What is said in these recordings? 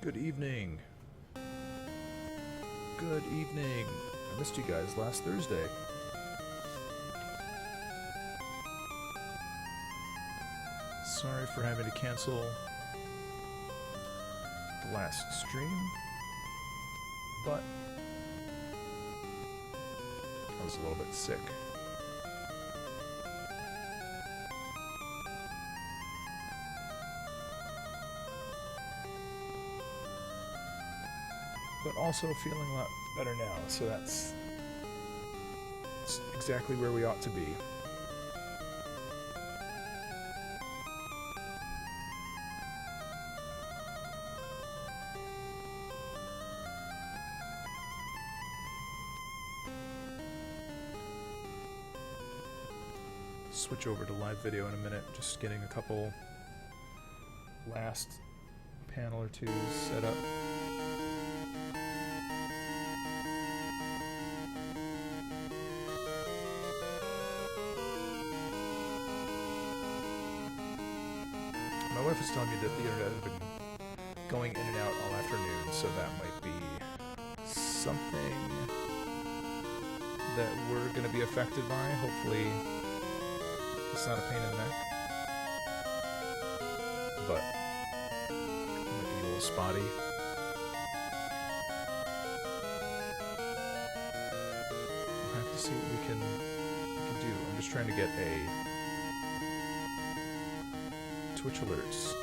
Good evening. Good evening. I missed you guys last Thursday. Sorry for having to cancel the last stream, but I was a little bit sick. But also feeling a lot better now, so that's exactly where we ought to be. Switch over to live video in a minute, just getting a couple last panel or two set up. My wife was telling me that the internet had been going in and out all afternoon, so that might be something that we're going to be affected by. Hopefully it's not a pain in the neck, but it might be a little spotty. We'll have to see what we can do. I'm just trying to get a Twitch alerts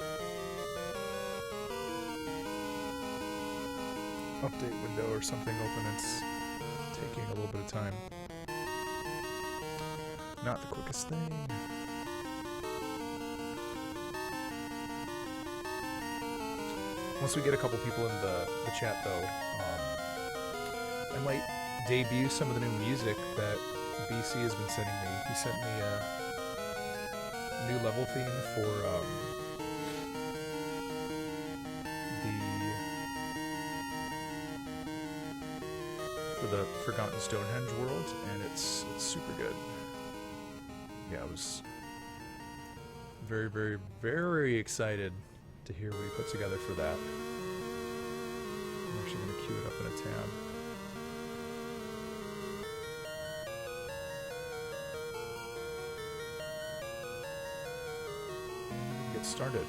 update window or something open. It's taking a little bit of time. Not the quickest thing. Once we get a couple people in the chat though, I might debut some of the new music that BC has been sending me. He sent me a new level theme for the Forgotten Stonehenge world, and it's super good. Yeah, I was very, very, very excited to hear what he put together for that. I'm actually going to queue it up in a tab. Get started.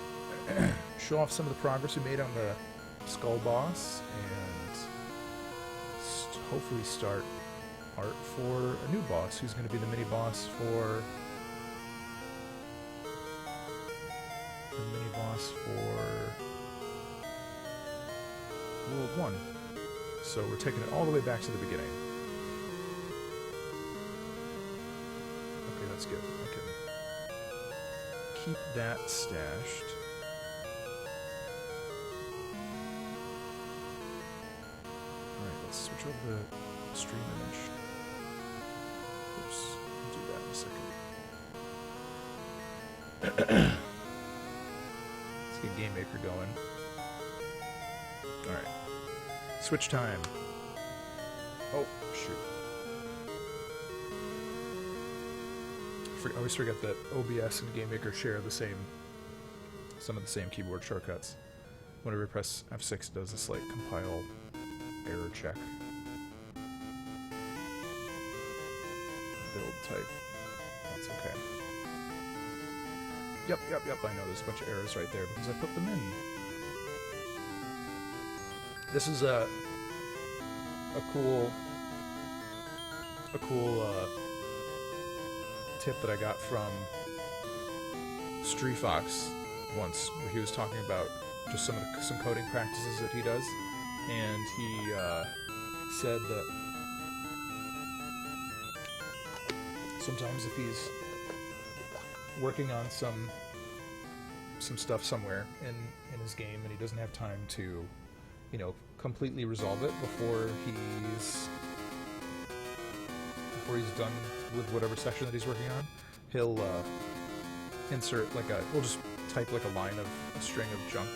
Show off some of the progress we made on the Skull Boss, and hopefully start art for a new boss who's going to be the mini boss for World 1. So we're taking it all the way back to the beginning. Okay, that's good. I can keep that stashed. Alright, let's switch over the stream image. Oops, I'll do that in a second. Let's get Game Maker going. Alright. Switch time. Oh, shoot. I always forget that OBS and Game Maker share some of the same keyboard shortcuts. Whenever I press F6, it does a slight compile error check. Build type. That's okay. Yep, I know there's a bunch of errors right there because I put them in. This is a cool tip that I got from StreeFox once, where he was talking about just some coding practices that he does, and he said that sometimes if he's working on some stuff somewhere in his game and he doesn't have time to, you know, completely resolve it before he's done with whatever section that he's working on, he'll insert he'll just type like a line of a string of junk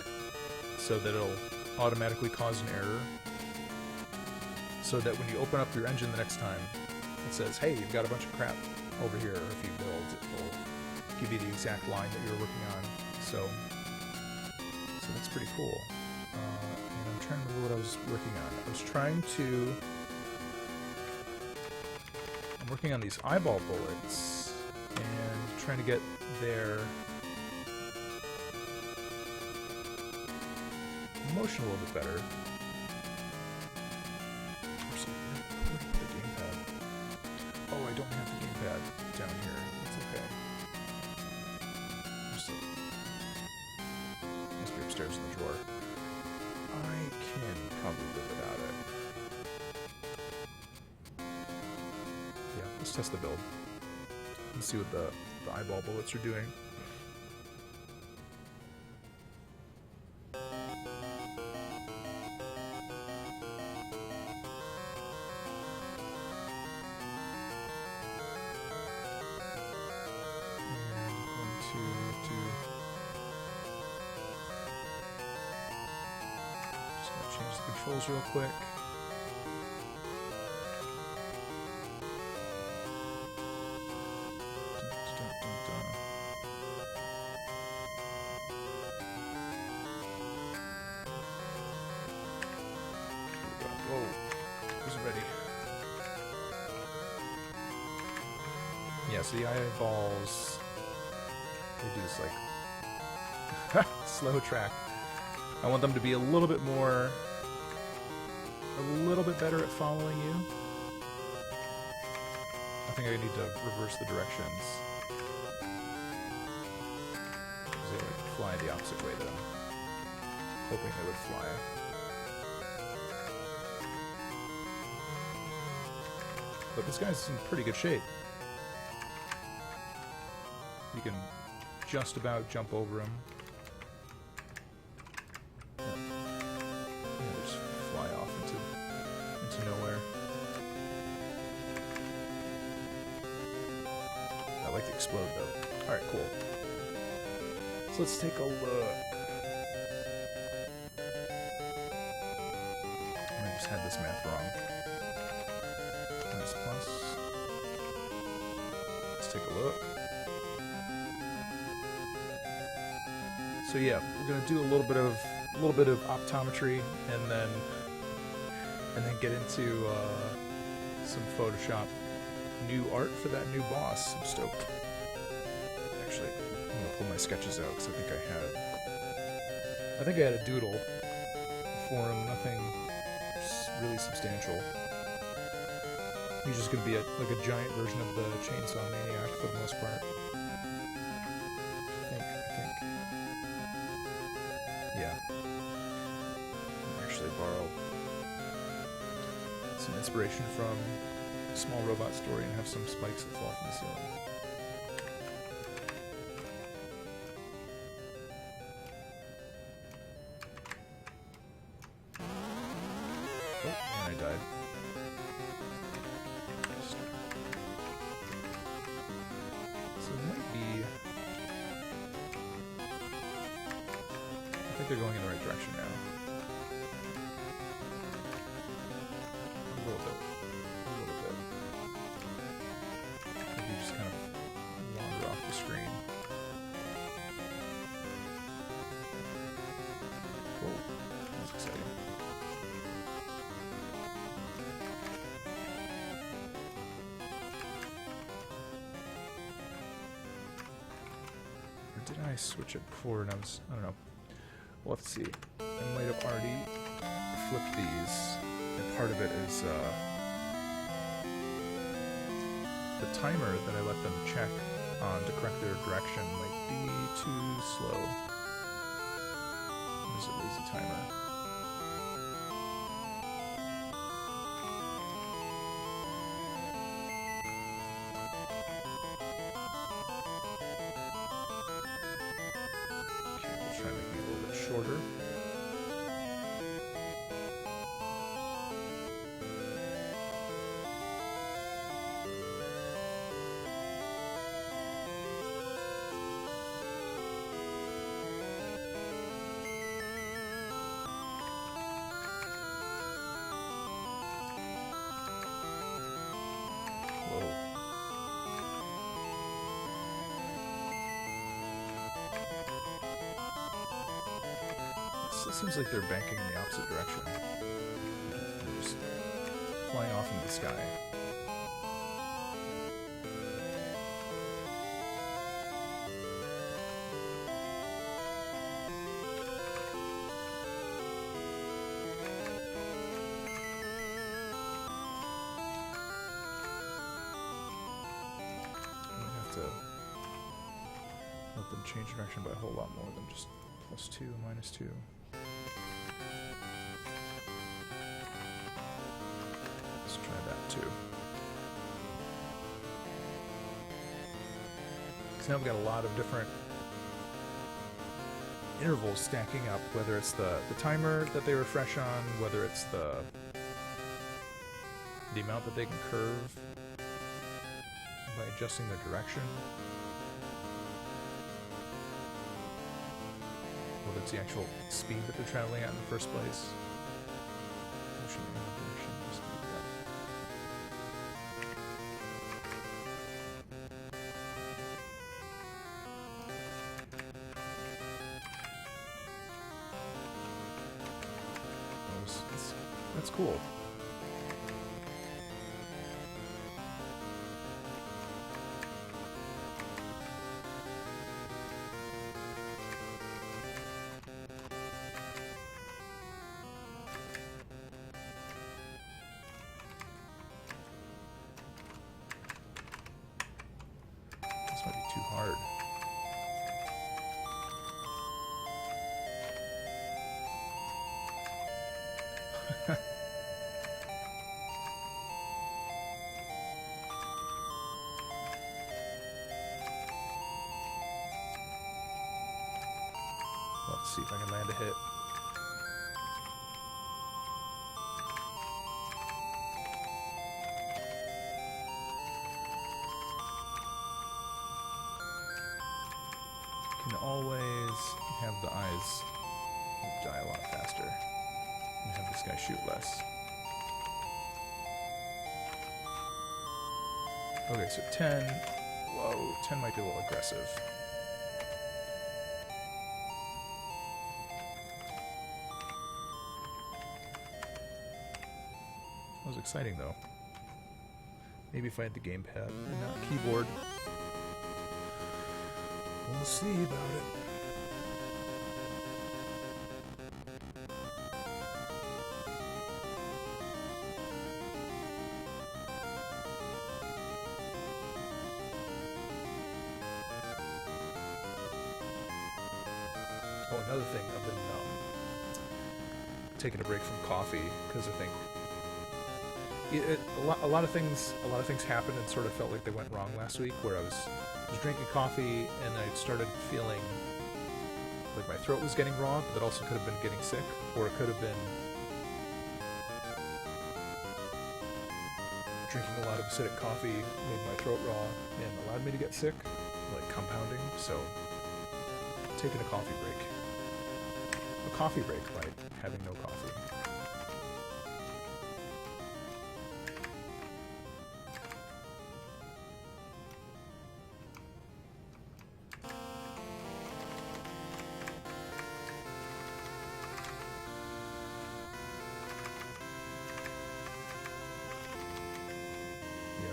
so that it'll automatically cause an error, so that when you open up your engine the next time, it says, hey, you've got a bunch of crap over here, or if you build, it will give you the exact line that you were working on. So that's pretty cool. And I'm trying to remember what I was working on. I'm working on these eyeball bullets and trying to get their motion a little bit better. The gamepad. Oh, I don't have the gamepad down here. That's okay. Must be upstairs in the drawer. I can probably live without it. Yeah, let's test the build. Let's see what the eyeball bullets are doing. Controls real quick. Whoa, who's ready? Yeah, so the eyeballs, they do this like slow track. I want them to be a little bit better at following you. I think I need to reverse the directions. Because they like fly the opposite way that I'm hoping they would fly. But this guy's in pretty good shape. You can just about jump over him. Nowhere. I like to explode though. Alright, cool. So let's take a look. I just had this math wrong. Minus plus. Let's take a look. So yeah, we're gonna do a little bit of optometry and then get into some Photoshop new art for that new boss. I'm stoked. Actually, I'm gonna pull my sketches out because I think I had a doodle for him. Nothing really substantial. He's just gonna be like a giant version of the Chainsaw Maniac for the most part. I think. Yeah. I'll actually borrow some inspiration from a Small Robot Story and have some spikes that fall from the ceiling. Oh, and I died. So it might be... I think they're going in the right direction now. A little bit. Maybe just kind of wander off the screen. Whoa, that's exciting. Or did I switch it before and I don't know. We'll have to see. I might have already flipped these. And part of it is the timer that I let them check on to correct their direction might be too slow. There's a lazy timer. Okay, we'll try making it a little bit shorter. Still seems like they're banking in the opposite direction. They're just flying off into the sky. Let them change direction by a whole lot more than just +2, -2. Let's try that too. So now we've got a lot of different intervals stacking up, whether it's the timer that they refresh on, whether it's the amount that they can curve by adjusting their direction. Whether it's the actual speed that they're traveling at in the first place. Motion and direction, speed, that's cool. Might be too hard. Let's see if I can land a hit. Can always have the eyes die a lot faster and have this guy shoot less. Okay, so 10. Whoa, 10 might be a little aggressive. That was exciting though. Maybe if I had the gamepad and not a keyboard. We'll see about it. Oh, another thing, I've been taking a break from coffee because I think a lot of things happened and sort of felt like they went wrong last week. Where I was drinking coffee and I started feeling like my throat was getting raw, but that also could have been getting sick, or it could have been drinking a lot of acidic coffee made my throat raw and allowed me to get sick, like compounding. So taking a coffee break. A coffee break by having no coffee.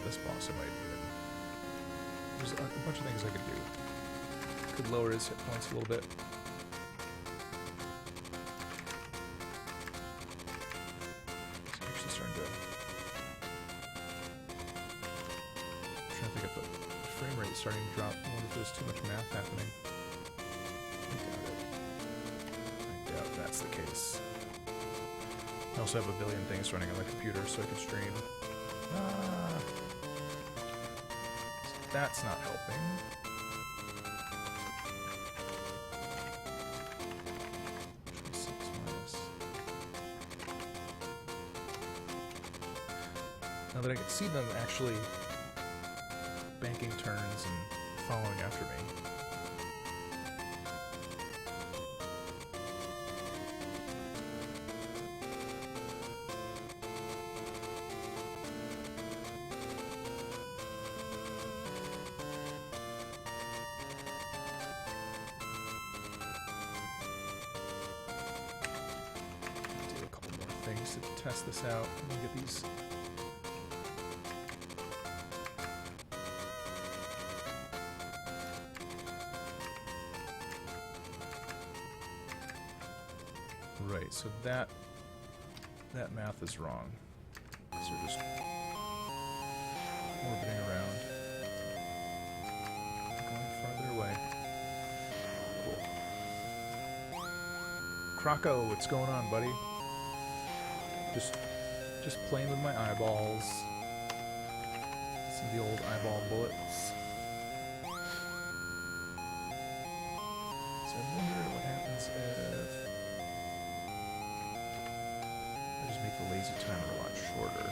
This boss I might even... There's a bunch of things I could do. Could lower his hit points a little bit. It's actually starting to... I'm trying to think if the frame rate is starting to drop. I wonder if there's too much math happening. I doubt that's the case. I also have a billion things running on the computer so I can stream. That's not helping. Now that I can see them actually banking turns and following after me. use it to test this out. Let me get these. Right, so that math is wrong. Because we're just orbiting around. Going farther away. Cool. Croco, what's going on, buddy? Just playing with my eyeballs. Some of the old eyeball bullets. So I wonder what happens if I just make the lazy timer a lot shorter.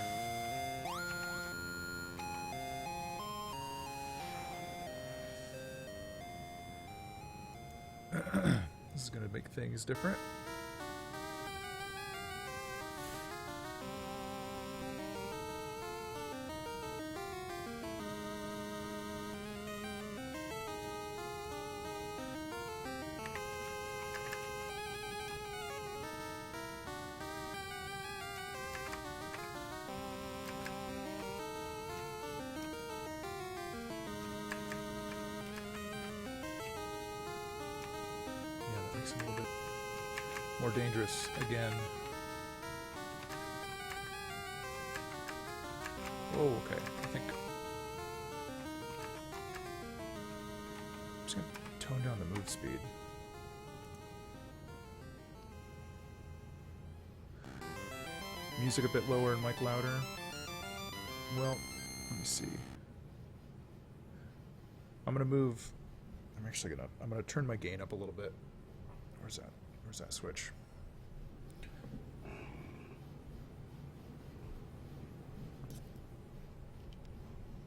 This is going to make things different. Makes it a little bit more dangerous again. Oh, okay. I think I'm just gonna tone down the move speed. Music a bit lower and mic louder. Well, let me see. I'm gonna turn my gain up a little bit. Where's that switch?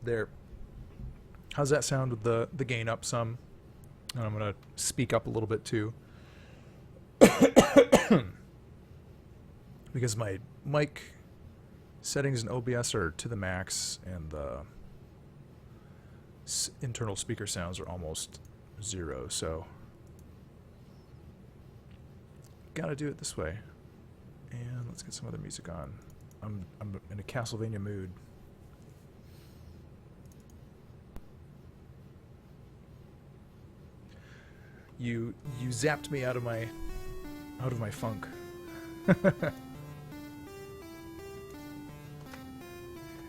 There. How's that sound with the gain up some? And I'm gonna speak up a little bit too. Because my mic settings in OBS are to the max and the internal speaker sounds are almost 0, so gotta do it this way. And let's get some other music on. I'm in a Castlevania mood. You zapped me out of my funk.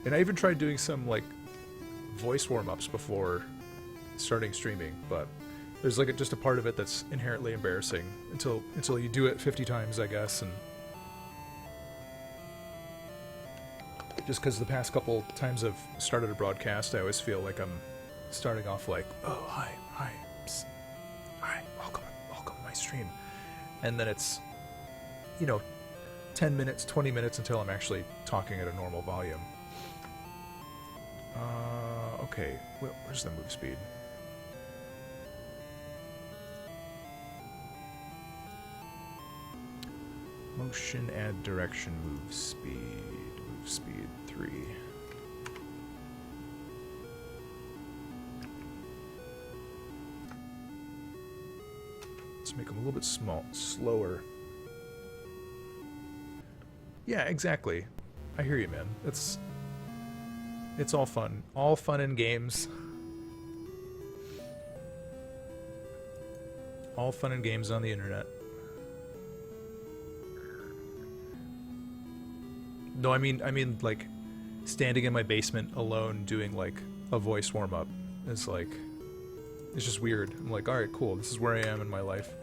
And I even tried doing some like voice warm-ups before starting streaming, but there's like just a part of it that's inherently embarrassing until you do it 50 times, I guess. And just because the past couple times I've started a broadcast, I always feel like I'm starting off like, oh, hi, psst, hi, welcome to my stream. And then it's, 10 minutes, 20 minutes until I'm actually talking at a normal volume. Okay, where's the move speed? Motion, add direction, move speed 3. Let's make them a little bit slower. Yeah, exactly. I hear you, man. It's all fun. All fun in games. All fun and games on the internet. No, I mean like standing in my basement alone doing like a voice warm-up is like, it's just weird. I'm like, all right, cool. This is where I am in my life.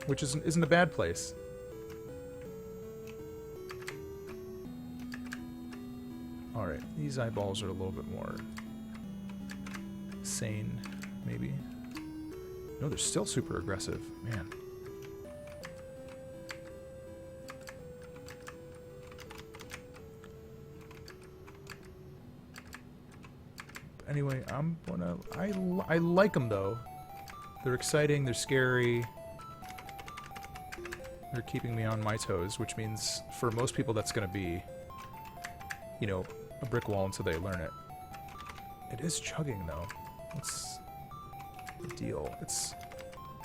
Which isn't a bad place. All right, these eyeballs are a little bit more sane, maybe. No, they're still super aggressive, man. Anyway, I like them though. They're exciting, they're scary. They're keeping me on my toes, which means for most people that's gonna be, a brick wall until they learn it. It is chugging though. What's the deal?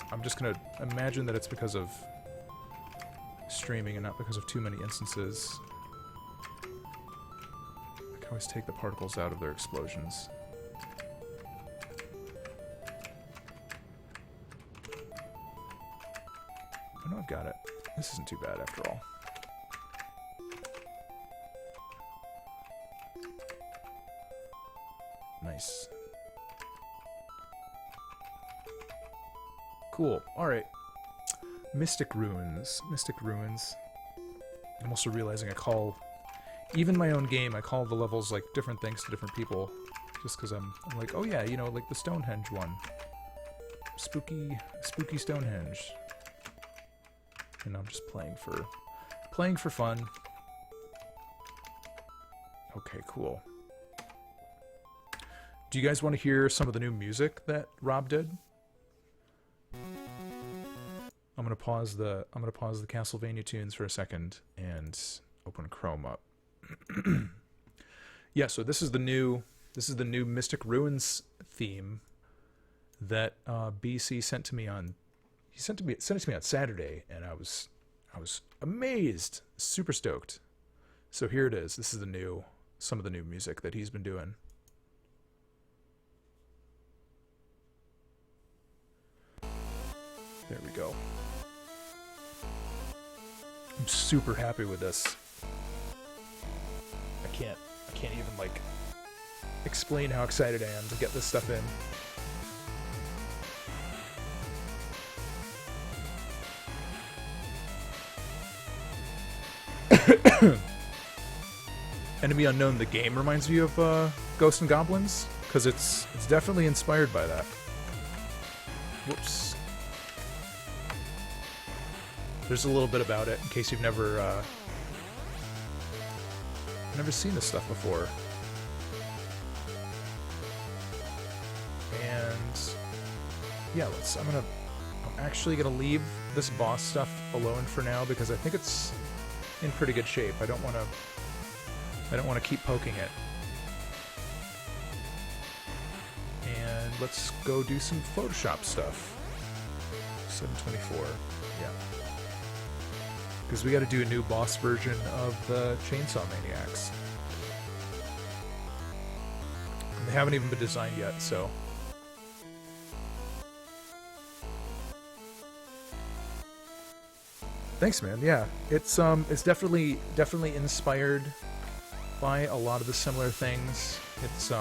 I'm just gonna imagine that it's because of streaming and not because of too many instances. I can always take the particles out of their explosions. Oh no, I've got it. This isn't too bad after all. Nice. Cool. Alright. Mystic Ruins. Mystic Ruins. I'm also realizing I call... Even my own game, I call the levels, like, different things to different people. Just because I'm like, oh yeah, you know, like the Stonehenge one. Spooky Stonehenge. And I'm just playing for fun. Okay, cool. Do you guys want to hear some of the new music that Rob did? I'm gonna pause the Castlevania tunes for a second and open Chrome up. Yeah, so this is the new Mystic Ruins theme that BC sent to me on. He sent it to me on Saturday, and I was amazed, super stoked. So here it is. This is some of the new music that he's been doing. There we go. I'm super happy with this. I can't even like explain how excited I am to get this stuff in. Enemy Unknown, the game, reminds you of Ghosts and Goblins, because it's definitely inspired by that. Whoops. There's a little bit about it, in case you've never seen this stuff before. And yeah, I'm actually gonna leave this boss stuff alone for now because I think it's in pretty good shape. I don't want to keep poking it. And let's go do some Photoshop stuff. 724. Yeah. Because we got to do a new boss version of the Chainsaw Maniacs. And they haven't even been designed yet, so. Thanks, man. Yeah, it's definitely inspired by a lot of the similar things. It's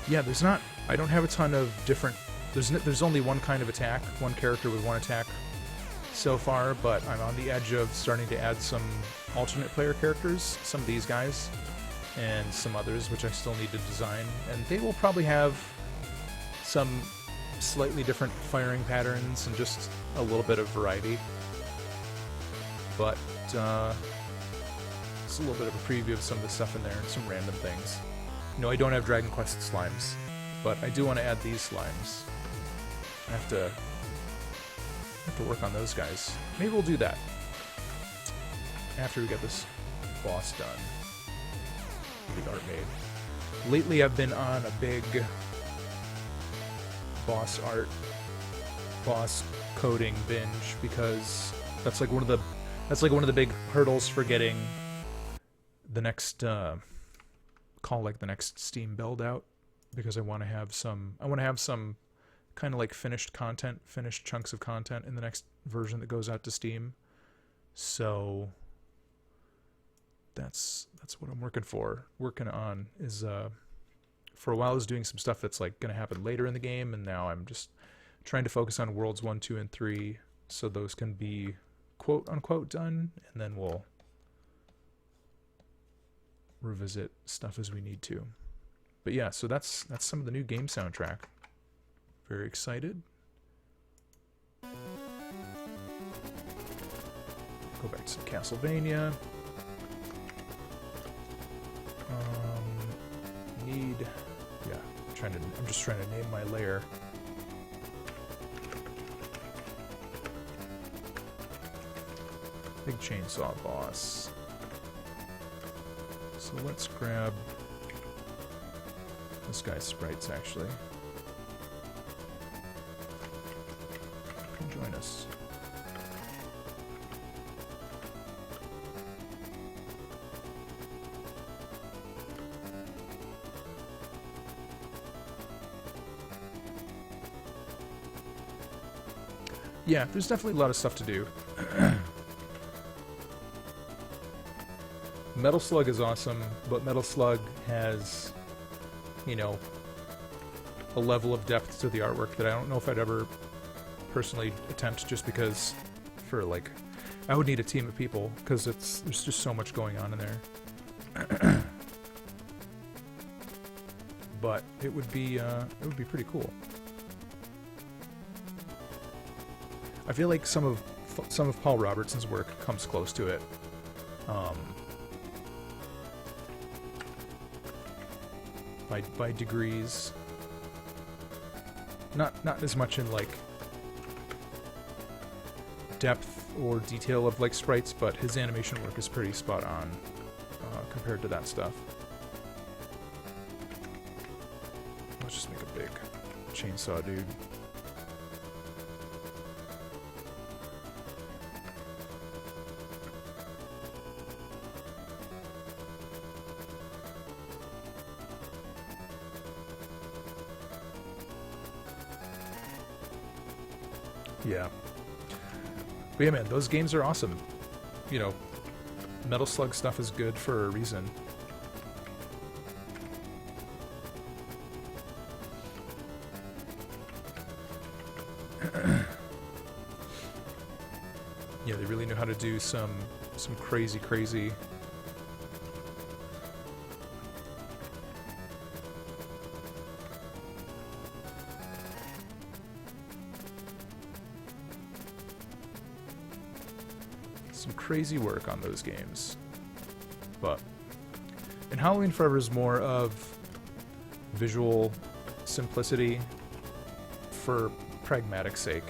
yeah, I don't have a ton of different. There's only one kind of attack, one character with one attack so far, but I'm on the edge of starting to add some alternate player characters, some of these guys, and some others, which I still need to design, and they will probably have some slightly different firing patterns and just a little bit of variety. But it's a little bit of a preview of some of the stuff in there and some random things. You know, I don't have Dragon Quest slimes, but I do want to add these slimes. I have to work on those guys. Maybe we'll do that after we get this boss done. Big art made. Lately, I've been on a big boss coding binge because that's like one of the big hurdles for getting the next the next Steam build out, because I want to have some kind of like finished chunks of content in the next version that goes out to Steam. So that's what I'm working on is for a while I was doing some stuff that's like going to happen later in the game, and now I'm just trying to focus on Worlds 1, 2, and 3 so those can be quote unquote done, and then we'll revisit stuff as we need to. But yeah, so that's some of the new game soundtrack. Very excited. Go back to some Castlevania. I'm just trying to name my layer. Big chainsaw boss. So let's grab this guy's sprites, actually. join us. Yeah, there's definitely a lot of stuff to do. Metal Slug is awesome, but Metal Slug has, you know, a level of depth to the artwork that I don't know if I'd ever personally attempt, just because for, like, I would need a team of people, because there's just so much going on in there. But it would be pretty cool. I feel like some of Paul Robertson's work comes close to it. By degrees. Not as much in, like, depth or detail of, like, sprites, but his animation work is pretty spot on compared to that stuff. Let's just make a big chainsaw dude. Yeah. But yeah, man, those games are awesome. You know, Metal Slug stuff is good for a reason. Yeah, they really know how to do some crazy work on those games. And Halloween Forever is more of visual simplicity for pragmatic sake.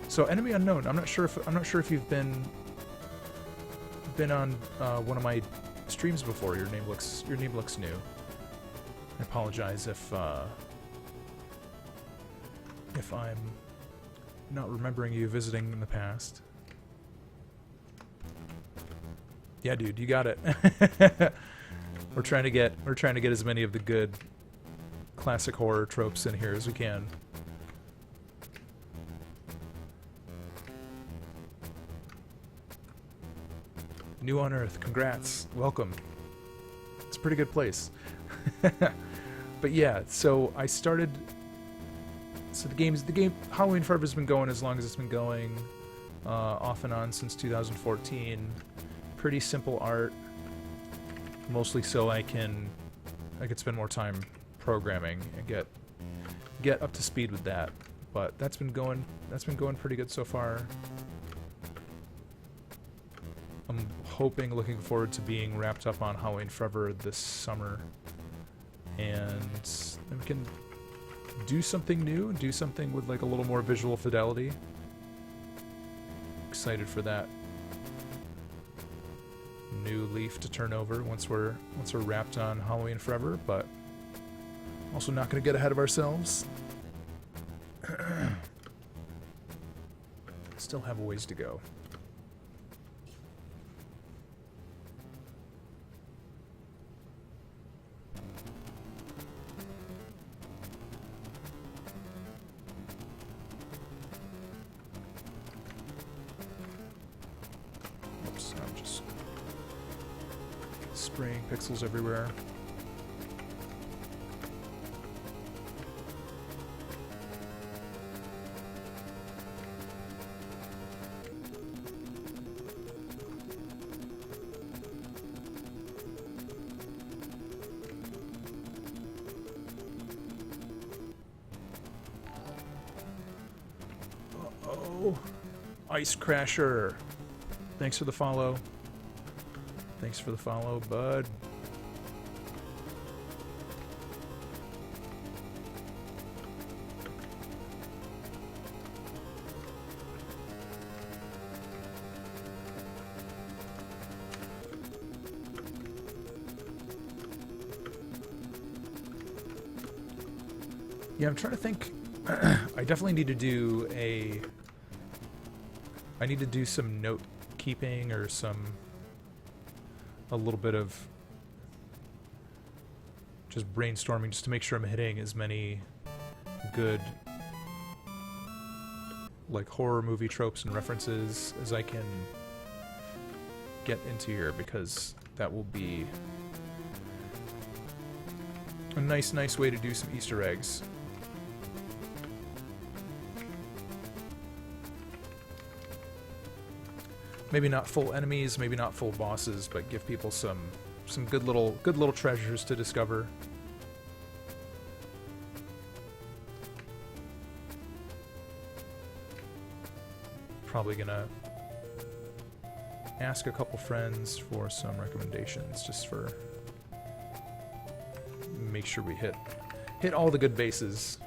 So Enemy Unknown, I'm not sure if you've been on one of my streams before. Your name looks new. I apologize if I'm not remembering you visiting in the past. Yeah, dude, you got it. We're trying to get as many of the good classic horror tropes in here as we can. New on Earth, congrats, welcome. It's a pretty good place. But yeah, so I started. So the game Halloween Forever has been going as long as it's been going, off and on since 2014. Pretty simple art, mostly so I can spend more time programming and get up to speed with that. But that's been going pretty good so far. I'm looking forward to being wrapped up on Halloween Forever this summer, and we can do something new, do something with, like, a little more visual fidelity. Excited for that new leaf to turn over once we're wrapped on Halloween Forever, but also not going to get ahead of ourselves. Still have a ways to go. Spraying pixels everywhere. Uh-oh. Ice Crasher. Thanks for the follow. Thanks for the follow, bud. Yeah, I'm trying to think. I definitely need to do a... I need to do some note keeping or a little bit of just brainstorming just to make sure I'm hitting as many good like horror movie tropes and references as I can get into here, because that will be a nice way to do some Easter eggs. Maybe not full enemies, maybe not full bosses, but give people some good little treasures to discover. Probably gonna ask a couple friends for some recommendations, just for make sure we hit all the good bases.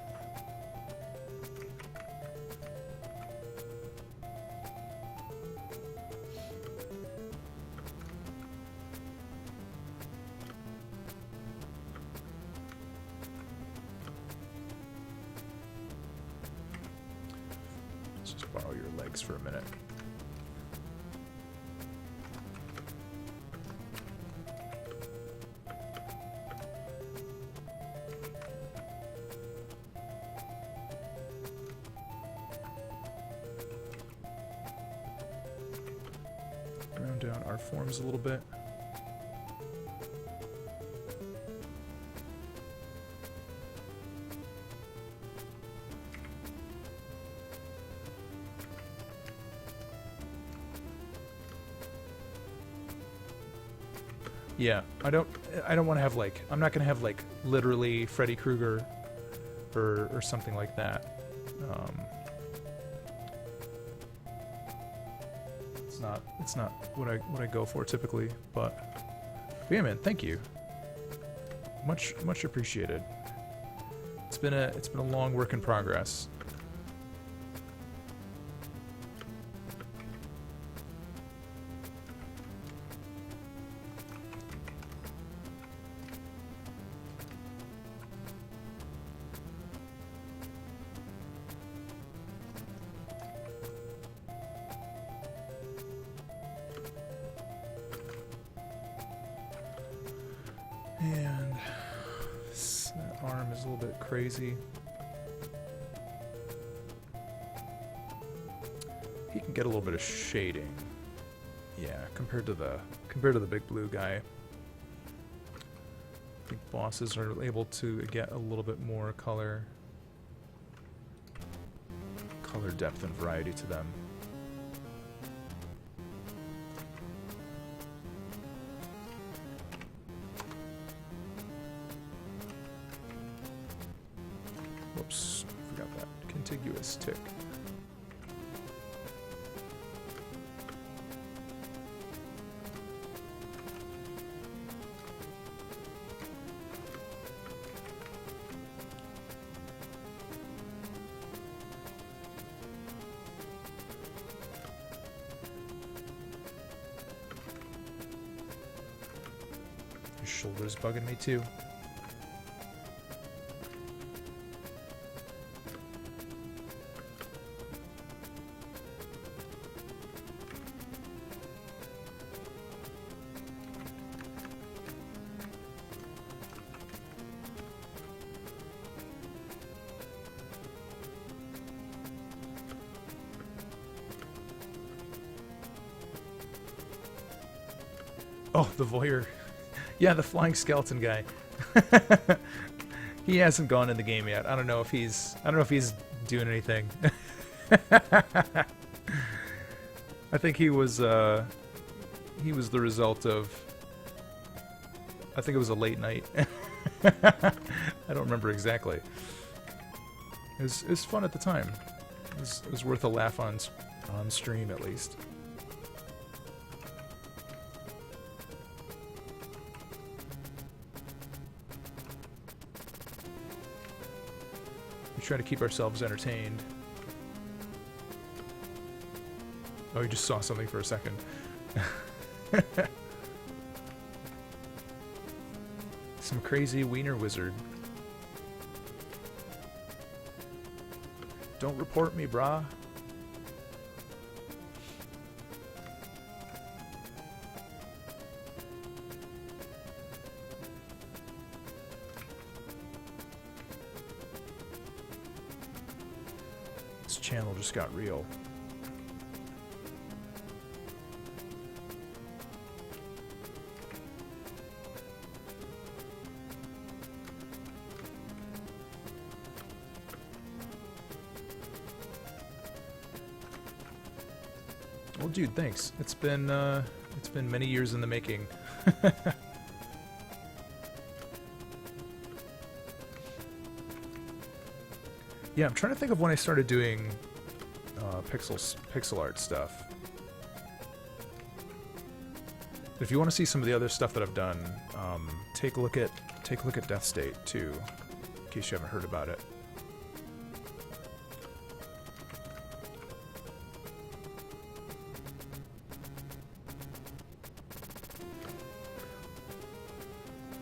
Let's just borrow your legs for a minute. Round down our forms a little bit. Yeah, I don't want to have like, I'm not going to have like literally Freddy Krueger or something like that. It's not what I go for typically, but yeah, man, thank you. Much appreciated. It's been a long work in progress. And that arm is a little bit crazy. He can get a little bit of shading. Yeah, compared to the big blue guy. I think bosses are able to get a little bit more color depth and variety to them. Whoops, forgot that contiguous tick. His shoulder's bugging me too. Oh, the voyeur. Yeah, the flying skeleton guy. He hasn't gone in the game yet. I don't know if he's doing anything. I think he was the result of, I think it was a late night. I don't remember exactly. It was fun at the time. It was worth a laugh on stream at least. We try to keep ourselves entertained. Oh, you just saw something for a second. Some crazy wiener wizard. Don't report me, brah. This channel just got real. Well, dude, thanks. It's been many years in the making. Yeah, I'm trying to think of when I started doing pixel art stuff. If you want to see some of the other stuff that I've done, take a look at Death State too, in case you haven't heard about it.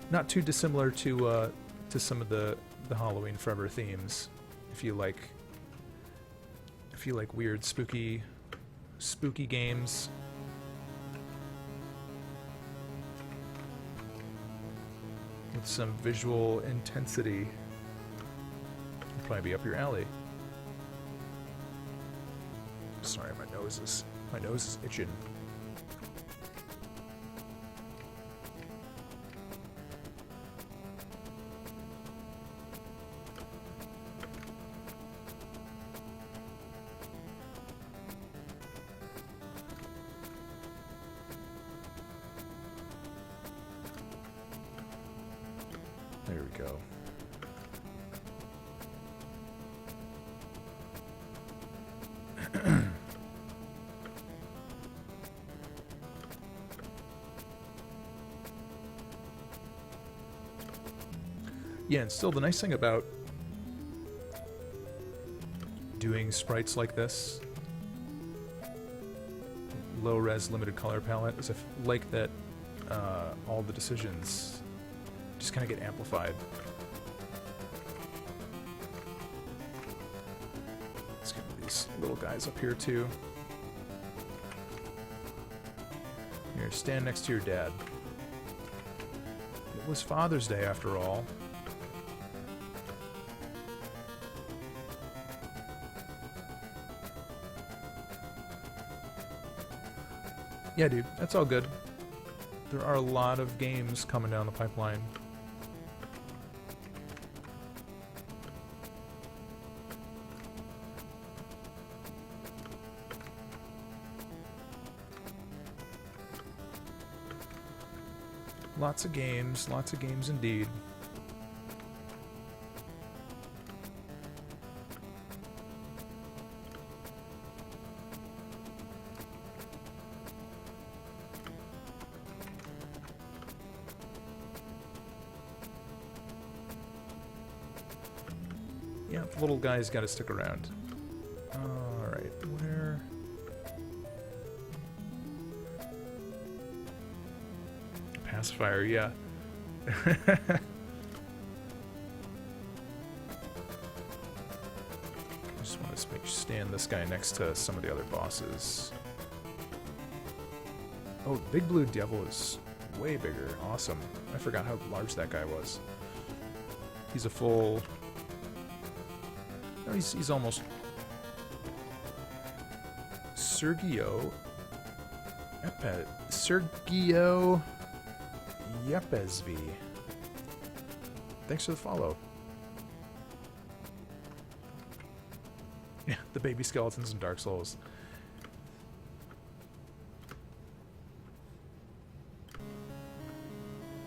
Not too dissimilar to some of the Halloween Forever themes. If you like weird, spooky games. With some visual intensity, it'll probably be up your alley. Sorry, my nose is itching. There we go. Yeah, and still the nice thing about doing sprites like this, low-res limited color palette, is if like that all the decisions just kind of get amplified. Let's get these little guys up here too. Here, stand next to your dad. It was Father's Day after all. Yeah, dude, that's all good. There are a lot of games coming down the pipeline. Lots of games indeed. Yeah, the little guy's got to stick around. Alright, where... Pacifier, yeah. I just want to stand this guy next to some of the other bosses. Oh, Big Blue Devil is way bigger. Awesome. I forgot how large that guy was. He's a full... No, he's almost... Sergio Yepesvi. Thanks for the follow. Yeah, the baby skeletons in Dark Souls.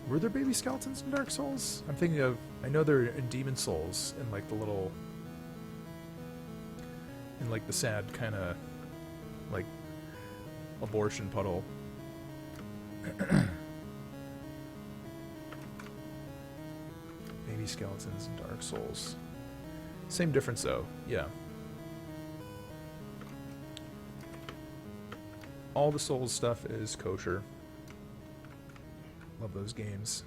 Were there baby skeletons in Dark Souls? I'm thinking of... I know they're in Demon Souls, in like the little... in like the sad kind of... like... abortion puddle. Baby skeletons in Dark Souls. Same difference though, yeah. All the Souls stuff is kosher. Love those games.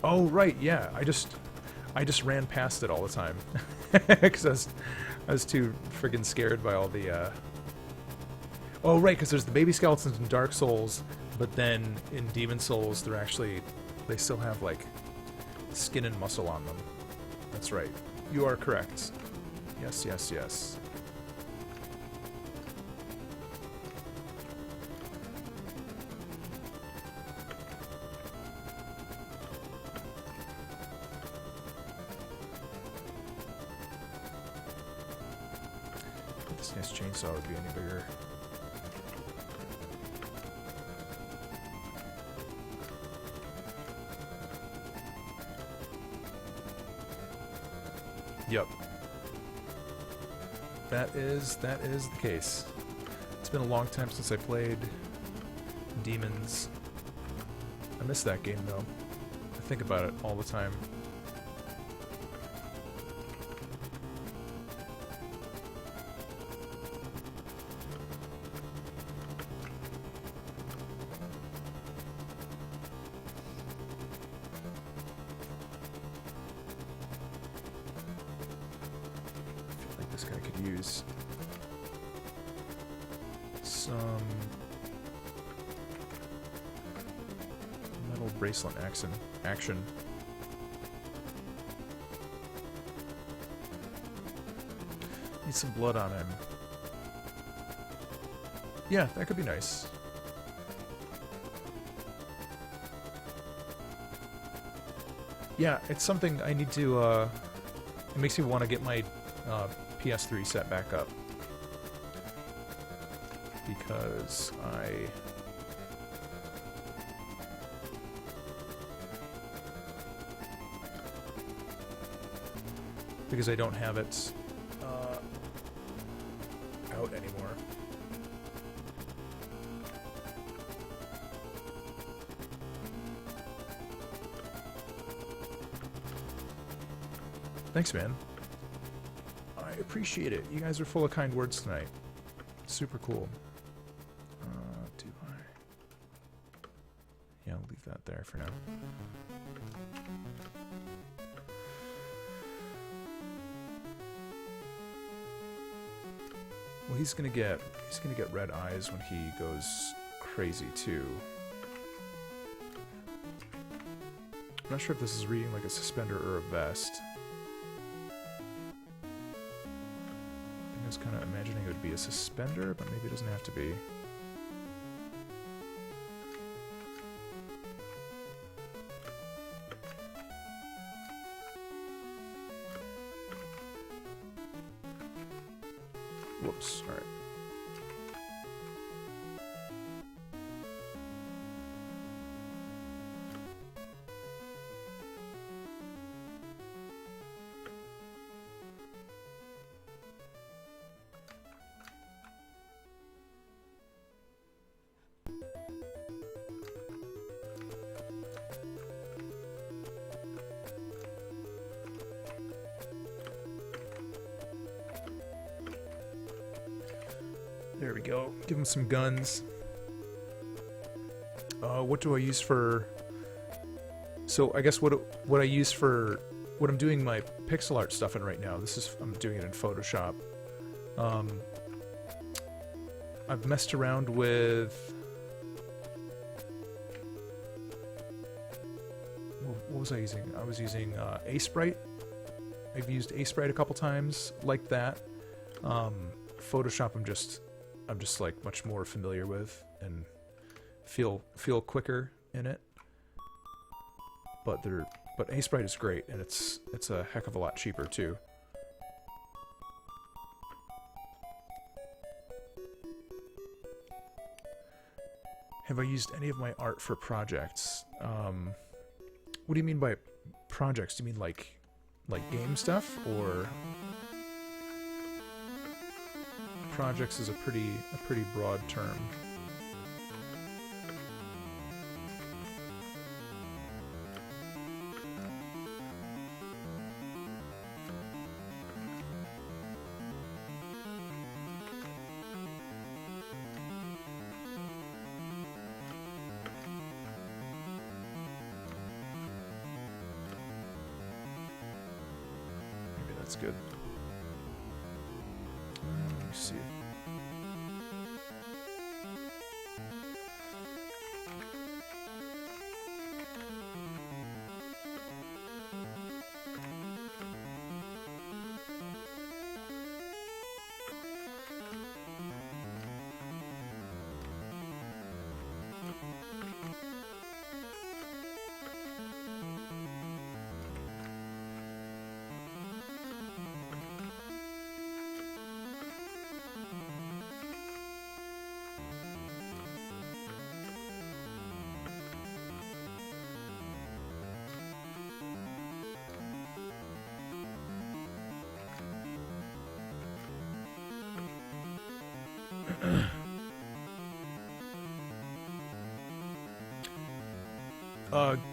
Oh, right, yeah. I just ran past it all the time. Because I was too friggin' scared by all the, Oh, right, because there's the baby skeletons in Dark Souls, but then in Demon Souls, they still have, like, skin and muscle on them. That's right. You are correct. Yes, yes, yes. This nice chainsaw would be any bigger. Yep. That is the case. It's been a long time since I played Demons. I miss that game though. I think about it all the time. This guy could use some metal bracelet action. Need some blood on him. Yeah, that could be nice. Yeah, it's something I need to, it makes me want to get my PS3 set back up. Because I don't have it out anymore. Thanks, man. I appreciate it. You guys are full of kind words tonight. Super cool. Do I? Yeah, I'll leave that there for now. Well, he's gonna get red eyes when he goes crazy too. I'm not sure if this is reading like a suspender or a vest. I was kind of imagining it would be a suspender, but maybe it doesn't have to be. Whoops, alright. There we go. Give him some guns. What do I use for... So I guess what I use for... What I'm doing my pixel art stuff in right now, I'm doing it in Photoshop. I've messed around with... What was I using? I was using Aseprite. I've used Aseprite a couple times, like that. Photoshop I'm just like much more familiar with and feel quicker in it. But Aseprite is great, and it's a heck of a lot cheaper too. Have I used any of my art for projects? What do you mean by projects? Do you mean like game stuff, or projects is a pretty broad term. That's good. Let me see.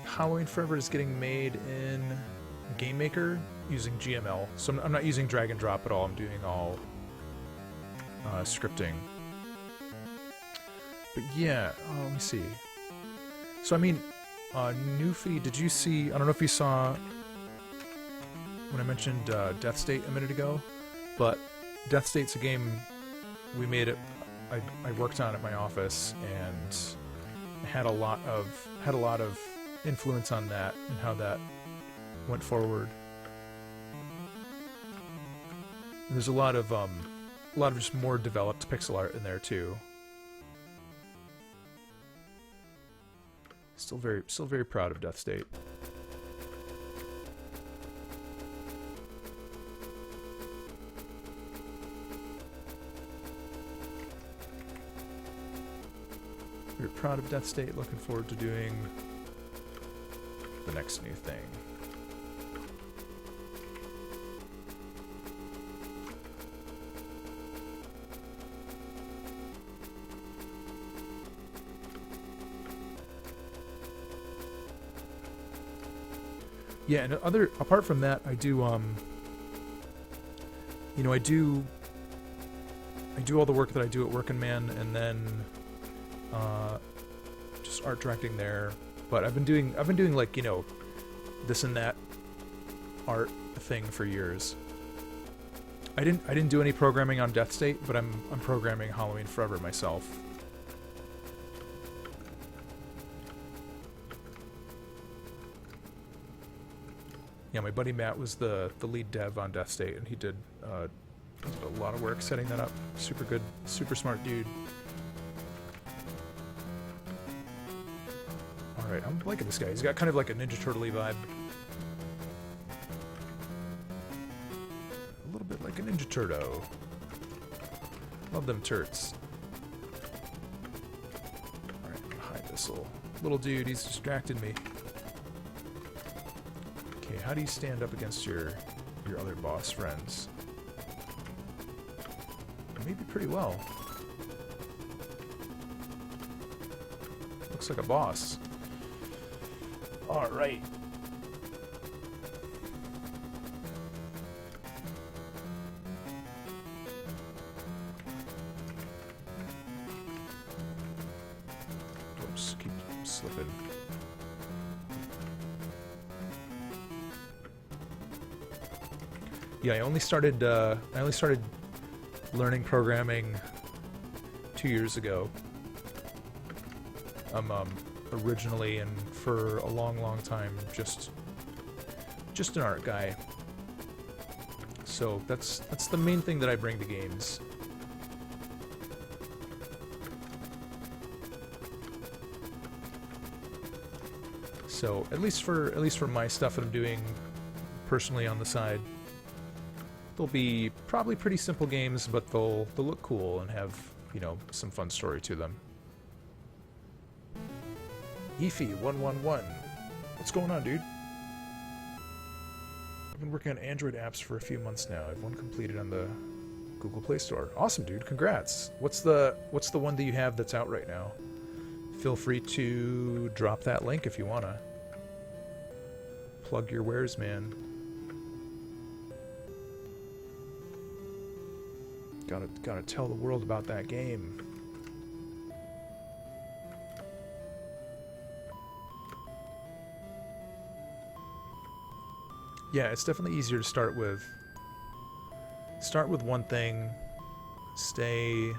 Halloween Forever is getting made in Game Maker using GML. So I'm not using drag and drop at all. I'm doing all scripting. But yeah, let me see. So I mean, Newfie, did you see? I don't know if you saw when I mentioned Death State a minute ago, but Death State's a game we made it. I worked on at my office and had a lot of influence on that and how that went forward. And there's a lot of just more developed pixel art in there too. Still very proud of Death State. Very proud of Death State. Looking forward to doing the next new thing. Yeah, and apart from that, I do you know, I do all the work that I do at Workin' Man, and then just art directing there. But I've been doing like, you know, this and that art thing for years. I didn't do any programming on Death State, but I'm programming Halloween Forever myself. Yeah, my buddy Matt was the lead dev on Death State, and he did a lot of work setting that up. Super good, super smart dude. Alright, I'm liking this guy. He's got kind of like a Ninja Turtle-y vibe. A little bit like a Ninja Turtle. Love them turts. Alright, hide this little dude. He's distracted me. Okay, how do you stand up against your other boss friends? Maybe pretty well. Looks like a boss. Alright. Oops, keep slipping. Yeah, I only started learning programming 2 years ago. I'm originally, and for a long time, just an art guy. So that's the main thing that I bring to games. So at least for my stuff that I'm doing personally on the side, they'll be probably pretty simple games, but they'll look cool and have, you know, some fun story to them. Efi111. What's going on, dude? I've been working on Android apps for a few months now. I have one completed on the Google Play Store. Awesome, dude. Congrats. What's the one that you have that's out right now? Feel free to drop that link if you wanna. Plug your wares, man. Gotta tell the world about that game. Yeah, it's definitely easier to start with Start with one thing. Stay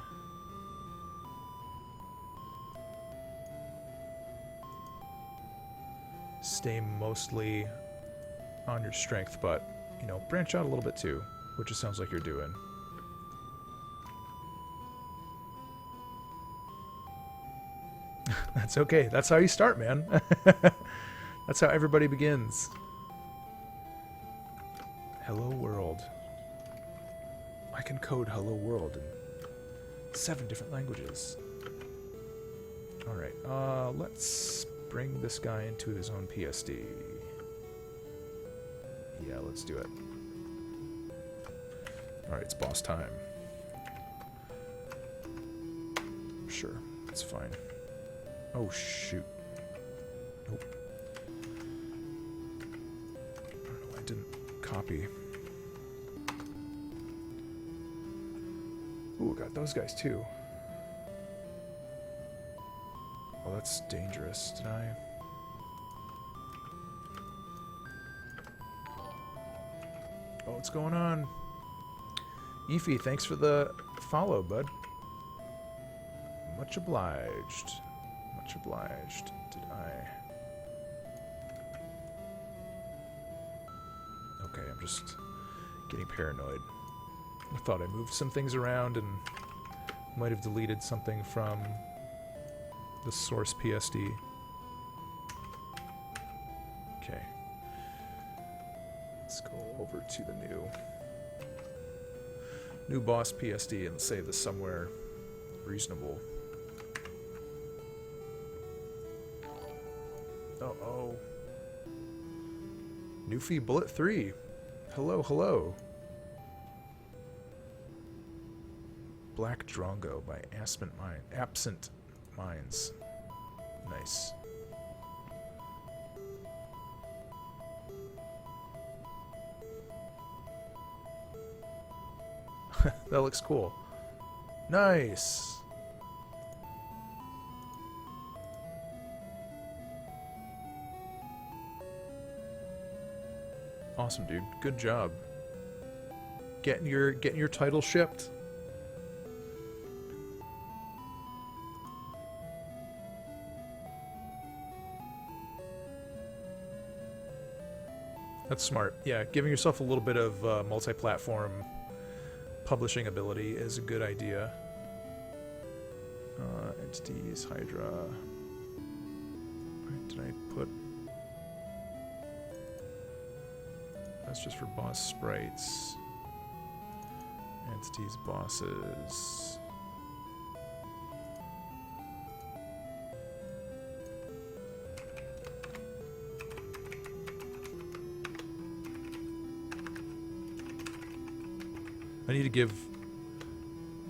mostly on your strength, but, you know, branch out a little bit too, which it sounds like you're doing. That's okay. That's how you start, man. That's how everybody begins. Hello world. I can code hello world in 7 different languages. Alright, let's bring this guy into his own PSD. Yeah, let's do it. Alright, it's boss time. Sure, it's fine. Oh, shoot. Nope. I don't know why I didn't copy. Ooh, got those guys too. Oh, that's dangerous. Did I? Oh, what's going on? Eefy, thanks for the follow, bud. Much obliged. Much obliged. Did I? Okay, I'm just getting paranoid. I thought I moved some things around and might have deleted something from the source PSD. Okay. Let's go over to the new boss PSD and save this somewhere reasonable. Uh-oh. Newfie Bullet 3. Hello, hello. Black Drongo by Absent Minds. Nice. That looks cool. Nice. Awesome, dude. Good job. Getting your title shipped. That's smart. Yeah, giving yourself a little bit of multi-platform publishing ability is a good idea. Entities, Hydra. Right, did I put... That's just for boss sprites. Entities, bosses. I need to give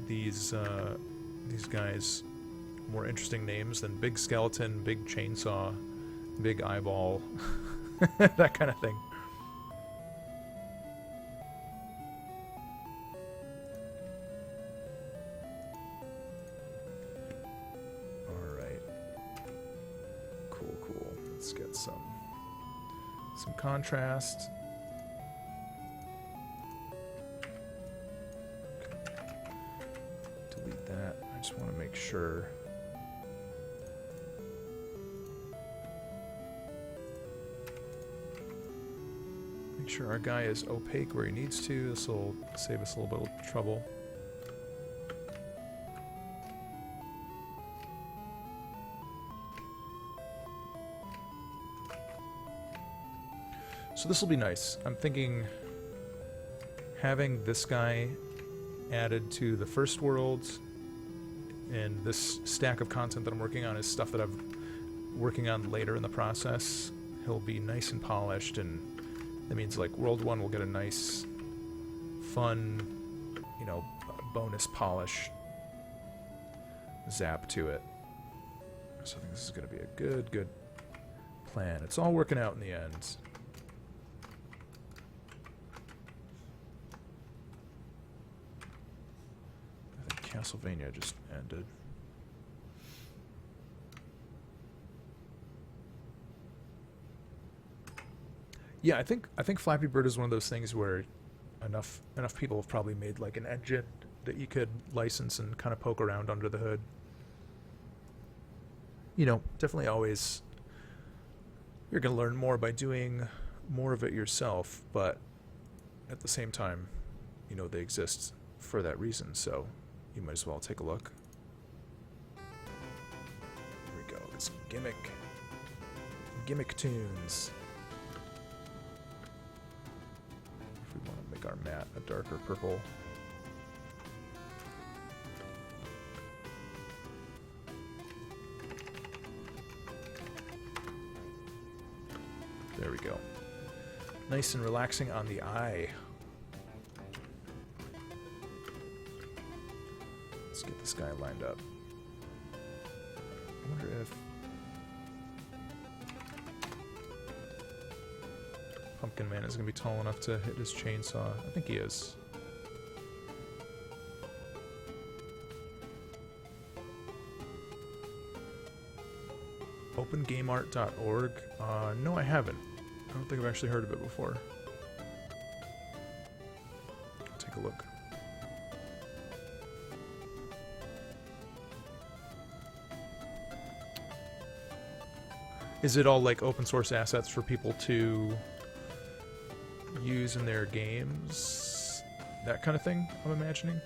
these guys more interesting names than Big Skeleton, Big Chainsaw, Big Eyeball, that kind of thing. Alright. Cool, cool. Let's get some contrast. I just want to make sure. Make sure our guy is opaque where he needs to. This will save us a little bit of trouble. So this will be nice. I'm thinking having this guy added to the first world, and this stack of content that I'm working on is stuff that I'm working on later in the process. He'll be nice and polished, and that means like World 1 will get a nice, fun, you know, bonus polish zap to it. So I think this is going to be a good plan. It's all working out in the end. Castlevania just ended. Yeah, I think Flappy Bird is one of those things where enough people have probably made like an engine that you could license and kind of poke around under the hood. You know, definitely always you're going to learn more by doing more of it yourself, but at the same time, you know, they exist for that reason, so you might as well take a look. Here we go. It's gimmick tunes. If we want to make our mat a darker purple. There we go. Nice and relaxing on the eye. Let's get this guy lined up. I wonder if Pumpkin Man is going to be tall enough to hit his chainsaw. I think he is. OpenGameArt.org? No, I haven't. I don't think I've actually heard of it before. Take a look. Is it all like open source assets for people to use in their games? That kind of thing, I'm imagining?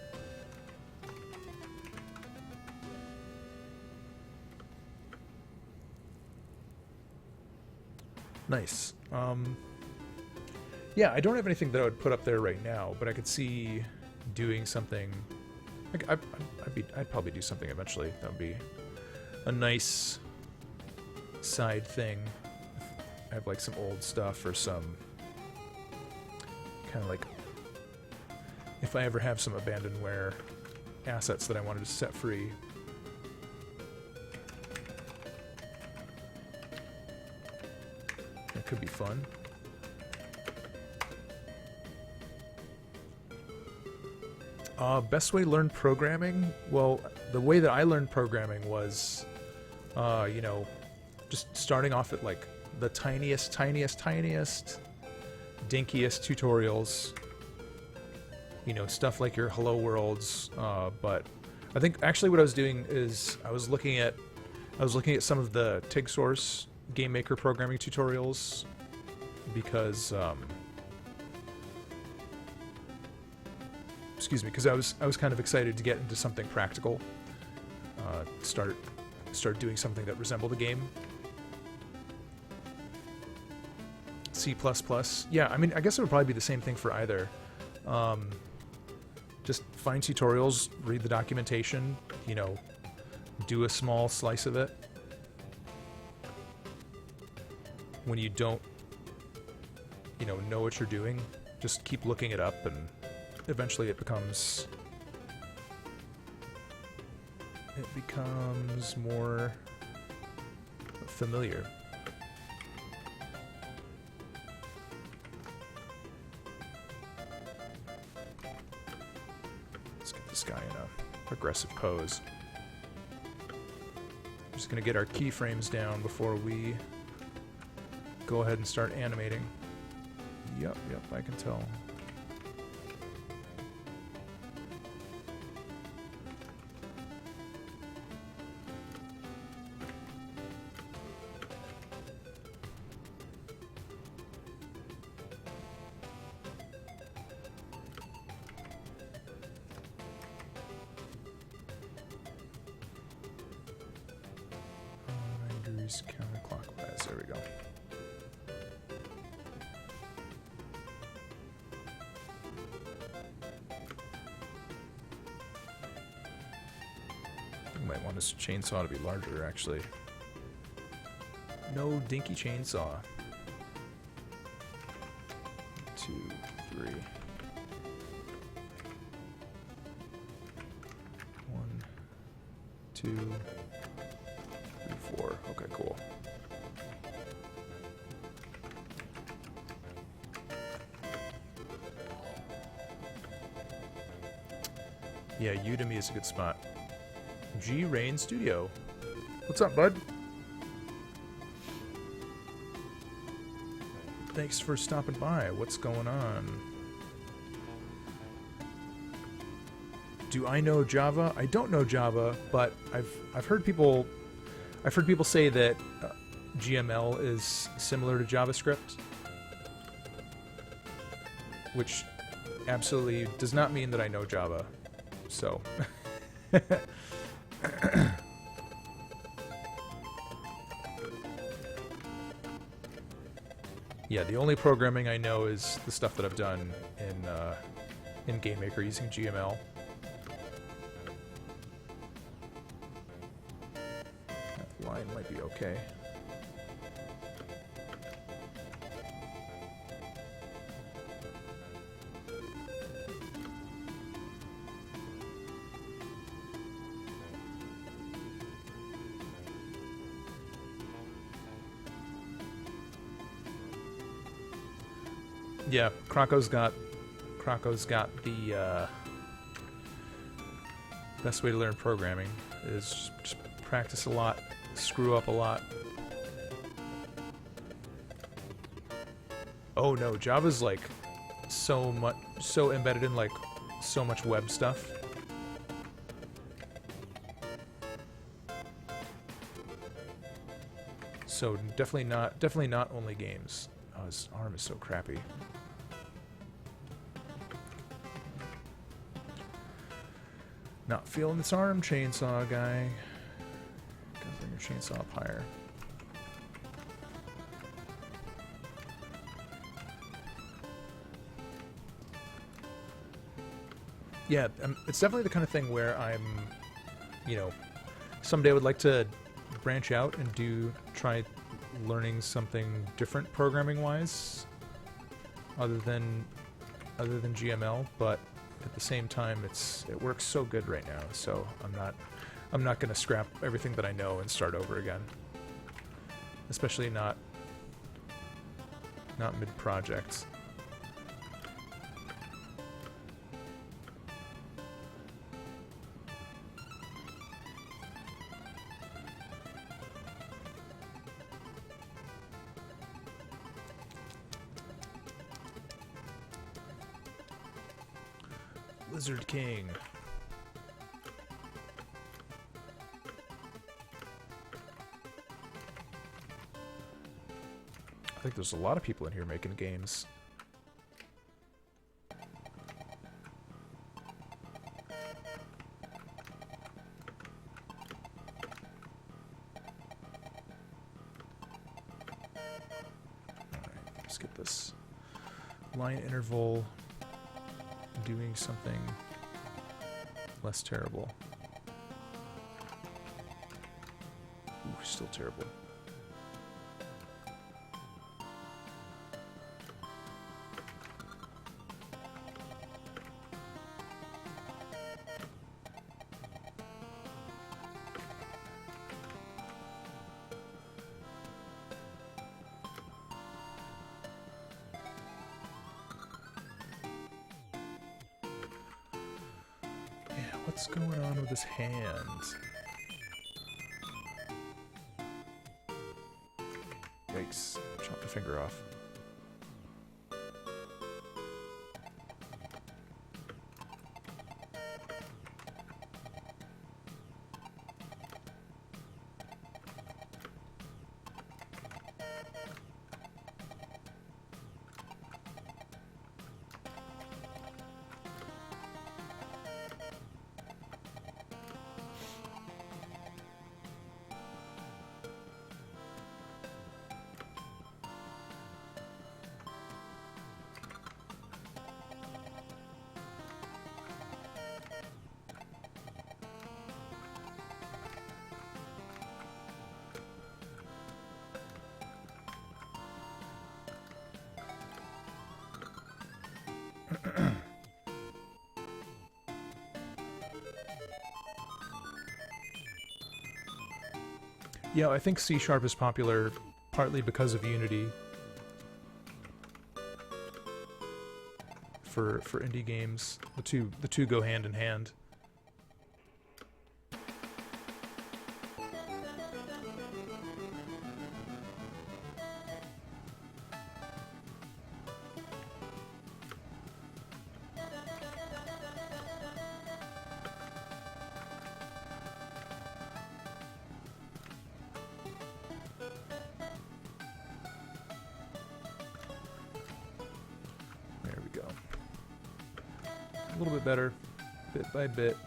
Nice. Yeah, I don't have anything that I would put up there right now, but I could see doing something. I'd probably do something eventually. That would be a nice side thing. I have like some old stuff or some kind of like, if I ever have some abandonware assets that I wanted to set free. It could be fun. Best way to learn programming? Well, the way that I learned programming was, you know, just starting off at like the tiniest, dinkiest tutorials. You know, stuff like your Hello Worlds. But I think actually what I was doing is I was looking at some of the TIG Source Game Maker programming tutorials because excuse me, because I was kind of excited to get into something practical, start doing something that resembled a game. C++, yeah, I mean, I guess it would probably be the same thing for either. Just find tutorials, read the documentation, you know, do a small slice of it. When you don't, you know what you're doing, just keep looking it up, and eventually it becomes more familiar. Let's get this guy in a progressive pose. I'm just gonna get our keyframes down before we go ahead and start animating. Yep, I can tell. Counterclockwise, there we go. You might want this chainsaw to be larger, actually. No dinky chainsaw. 2, 3. 1, 2, 3, 4. Okay, cool. Yeah, Udemy is a good spot. G Rain Studio. What's up, bud? Thanks for stopping by. What's going on? Do I know Java? I don't know Java, but I've heard people say that GML is similar to JavaScript, which absolutely does not mean that I know Java. So yeah, the only programming I know is the stuff that I've done in GameMaker using GML. That line might be okay. Yeah, Krako's got the best way to learn programming is just practice a lot, screw up a lot. Oh no, Java's like so embedded in like so much web stuff. So definitely not only games. Oh, his arm is so crappy. Not feeling this arm, chainsaw guy. Gotta bring your chainsaw up higher. Yeah, it's definitely the kind of thing where I'm, you know, someday I would like to branch out and try learning something different programming-wise, other than GML, but at the same time, it works so good right now. So I'm not gonna scrap everything that I know and start over again. Especially not mid-project. Lizard King. I think there's a lot of people in here making games. Alright, let's get this line interval doing something less terrible. Ooh, still terrible. What's going on with his hand? Yikes. Chop the finger off. Yeah, I think C# is popular partly because of Unity for indie games. The two go hand in hand. little bit better, bit by bit.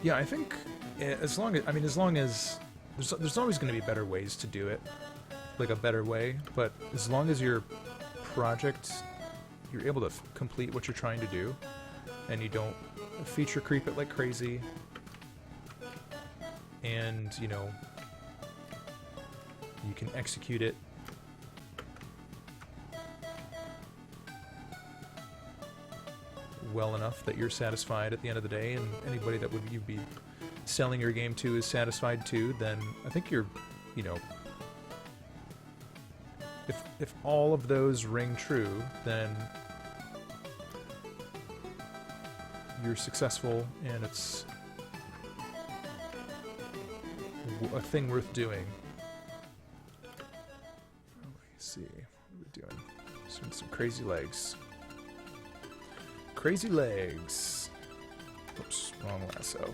Yeah, I think as long as there's always going to be better ways to do it, like a better way. But as long as your project, you're able to complete what you're trying to do, and you don't feature creep it like crazy, and you know you can execute it well enough that you're satisfied at the end of the day, and anybody that would you be selling your game to is satisfied too, then I think you're, you know, if all of those ring true, then you're successful, and it's a thing worth doing. Let's see, what are we doing? Doing some crazy legs. Crazy legs. Oops, wrong lasso.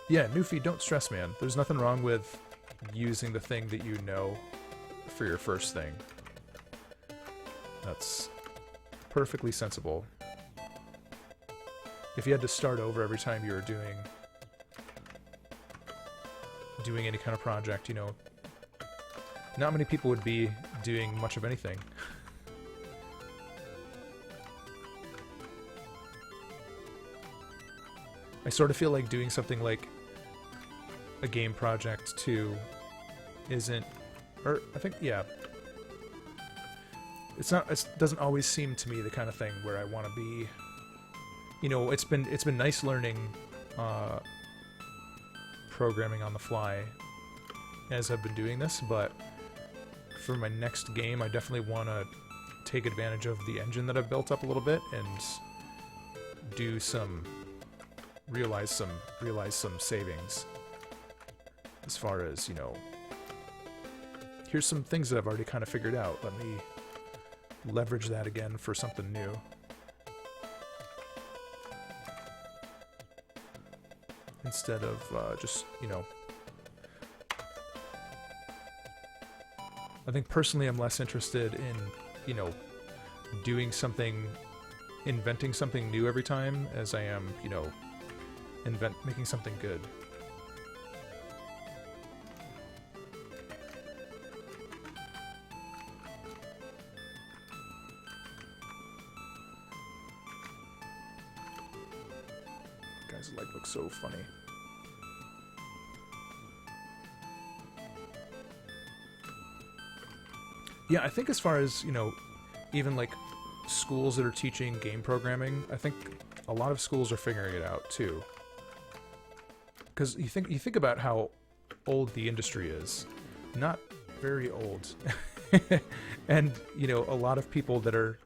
Yeah, Newfie, don't stress, man. There's nothing wrong with using the thing that you know for your first thing. That's perfectly sensible. If you had to start over every time you were doing any kind of project, you know, not many people would be doing much of anything. I sort of feel like doing something like a game project too isn't, or I think, yeah, it's not, it doesn't always seem to me the kind of thing where I want to be, you know, it's been nice learning programming on the fly as I've been doing this, but for my next game, I definitely want to take advantage of the engine that I've built up a little bit and do realize some savings. As far as, you know, here's some things that I've already kind of figured out. Let me leverage that again for something new. Instead of just, you know, I think personally I'm less interested in, you know, doing something, inventing something new every time as I am, you know, making something good. Guy's leg looks so funny. Yeah, I think as far as, you know, even like schools that are teaching game programming, I think a lot of schools are figuring it out too. Because you think about how old the industry is. Not very old. And, you know, a lot of people that are...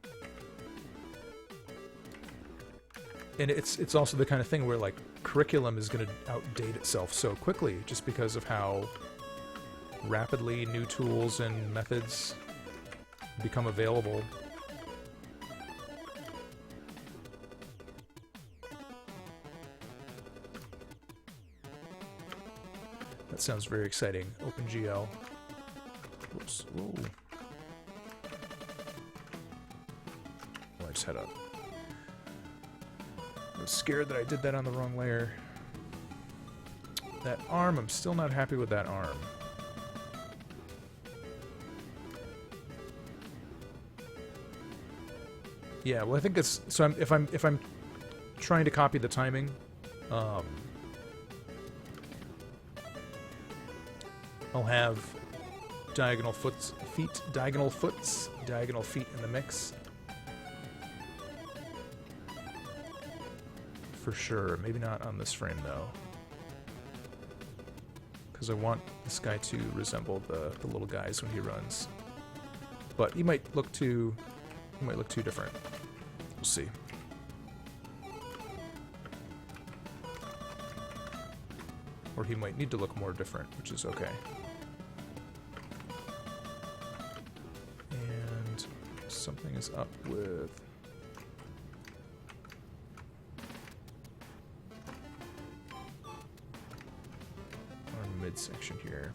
And it's also the kind of thing where, like, curriculum is going to outdate itself so quickly just because of how rapidly new tools and methods become available. That sounds very exciting. OpenGL. Whoops. Whoa. Oh, I just had a... I was scared that I did that on the wrong layer. That arm, I'm still not happy with that arm. Yeah, well, I think it's... So if I'm trying to copy the timing, I'll have diagonal feet in the mix. For sure. Maybe not on this frame, though. Because I want this guy to resemble the little guys when he runs. But he might look too different. We'll see. Or he might need to look more different, which is okay. And something is up with... our midsection here.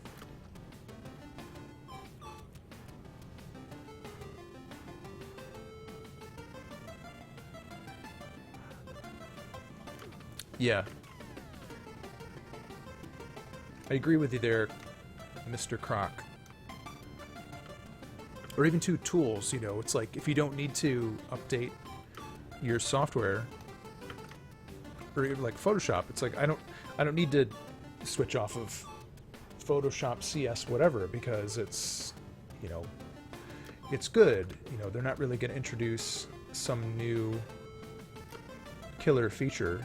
Yeah. I agree with you there, Mr. Croc. Or even tools, you know, it's like if you don't need to update your software, or even like Photoshop, it's like I don't need to switch off of Photoshop CS whatever because it's, you know, it's good. You know, they're not really going to introduce some new killer feature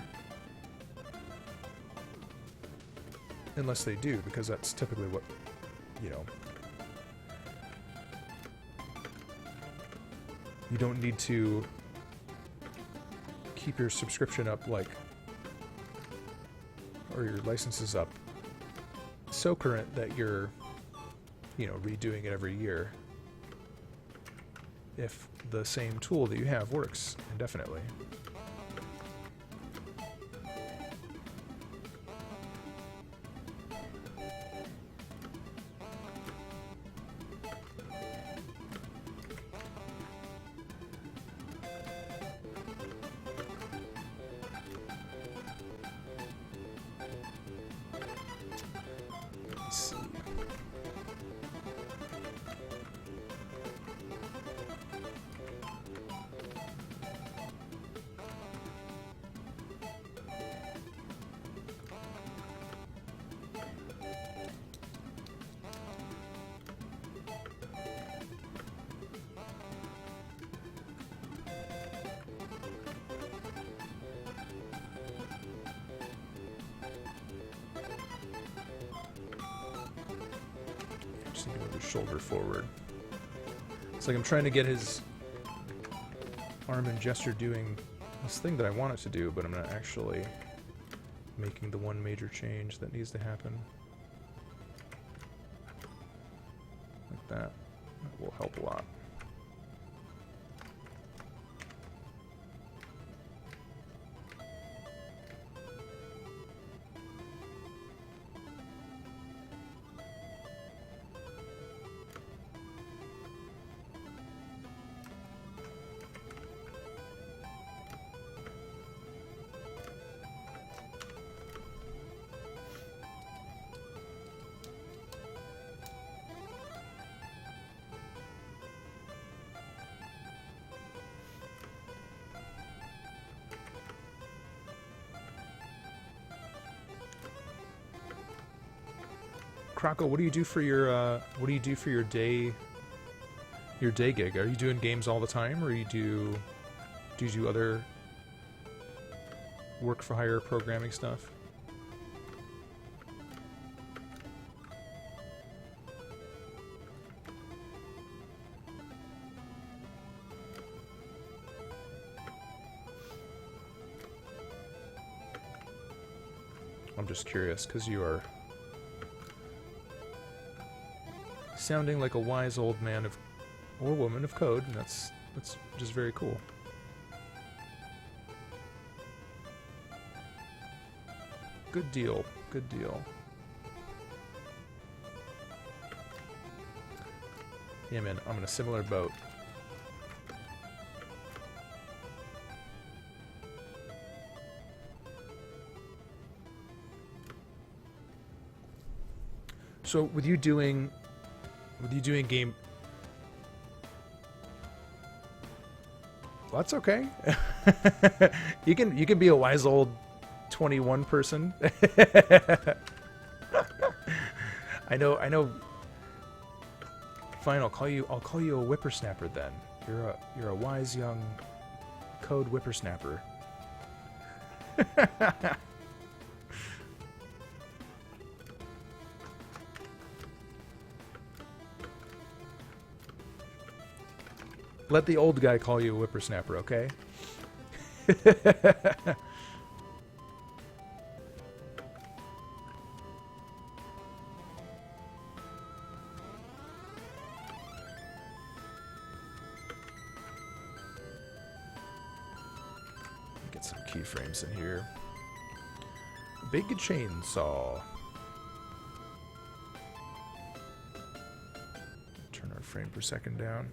unless they do, because that's typically what, you know, you don't need to keep your subscription up like, or your licenses up so current that you're, you know, redoing it every year if the same tool that you have works indefinitely. Just need to move his shoulder forward. It's like I'm trying to get his arm and gesture doing this thing that I want it to do, but I'm not actually making the one major change that needs to happen. Like that. That will help a lot. Croco, what do you do for your day gig? Are you doing games all the time, or do you do other work for hire programming stuff? I'm just curious because you are sounding like a wise old man of or woman of code, and that's just very cool. Good deal. Good deal. Yeah, man, I'm in a similar boat. So with you doing game, well, that's okay. you can be a wise old 21 person. I know. Fine, I'll call you a whippersnapper then. You're a wise young code whippersnapper. Let the old guy call you a whippersnapper, okay? keyframes in here. Big chainsaw. Turn our frame per second down.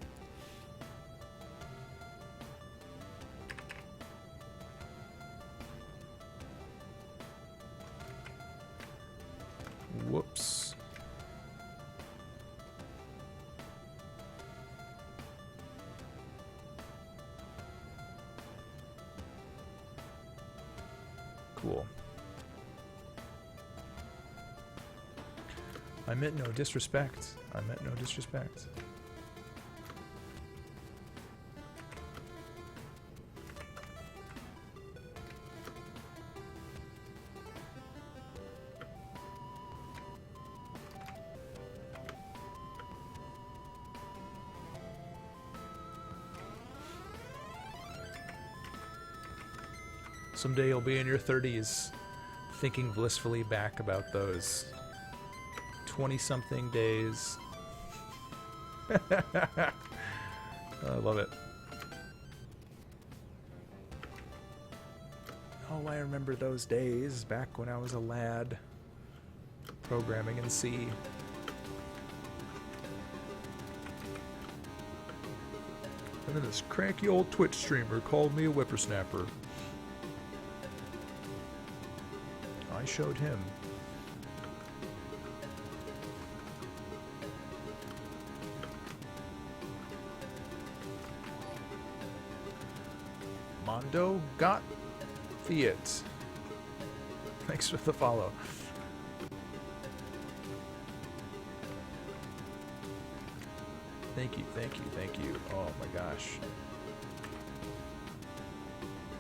Whoops. Cool. I meant no disrespect. I meant no disrespect. Someday you'll be in your 30s thinking blissfully back about those 20-something days. I love it. Oh, I remember those days back when I was a lad programming in C. And then this cranky old Twitch streamer called me a whippersnapper. I showed him. Mondo got Fiat. Thanks for the follow. Thank you, thank you, thank you. Oh my gosh.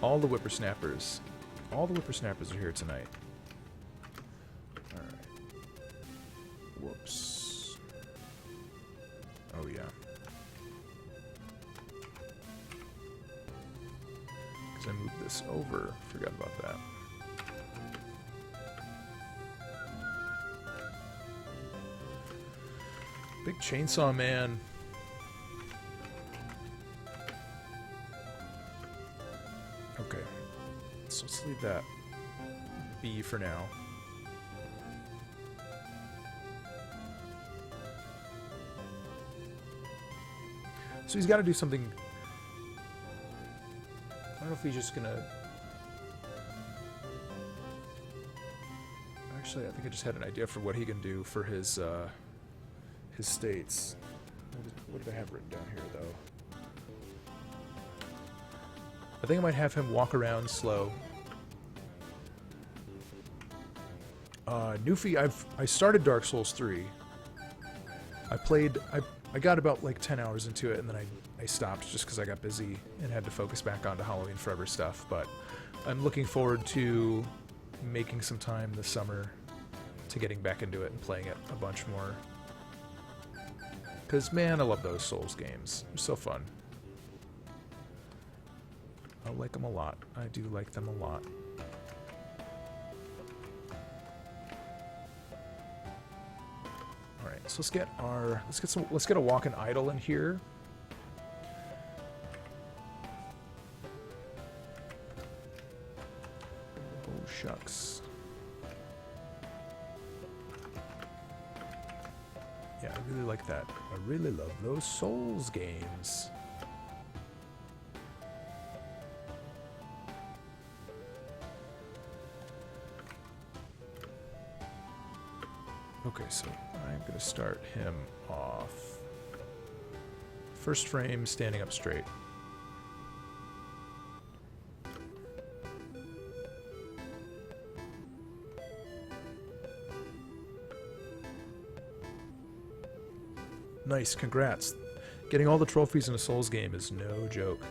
All the whippersnappers. All the whippersnappers are here tonight. Whoops. Oh, yeah. Because I moved this over. Forgot about that. Big Chainsaw Man. Okay. So let's leave that be for now. So he's got to do something. I don't know if he's just gonna. Actually, I think I just had an idea for what he can do for his states. What did I have written down here, though? I think I might have him walk around slow. Newfie, I started Dark Souls 3. I got about like 10 hours into it, and then I stopped just because I got busy and had to focus back onto Halloween Forever stuff. But I'm looking forward to making some time this summer to getting back into it and playing it a bunch more. Because, man, I love those Souls games. They're so fun. I like them a lot. I do like them a lot. So let's get a walking idol in here. Oh shucks. Yeah, I really like that. I really love those Souls games. Okay, so I'm going to start him off. First frame, standing up straight. Nice, congrats. Getting all the trophies in a Souls game is no joke.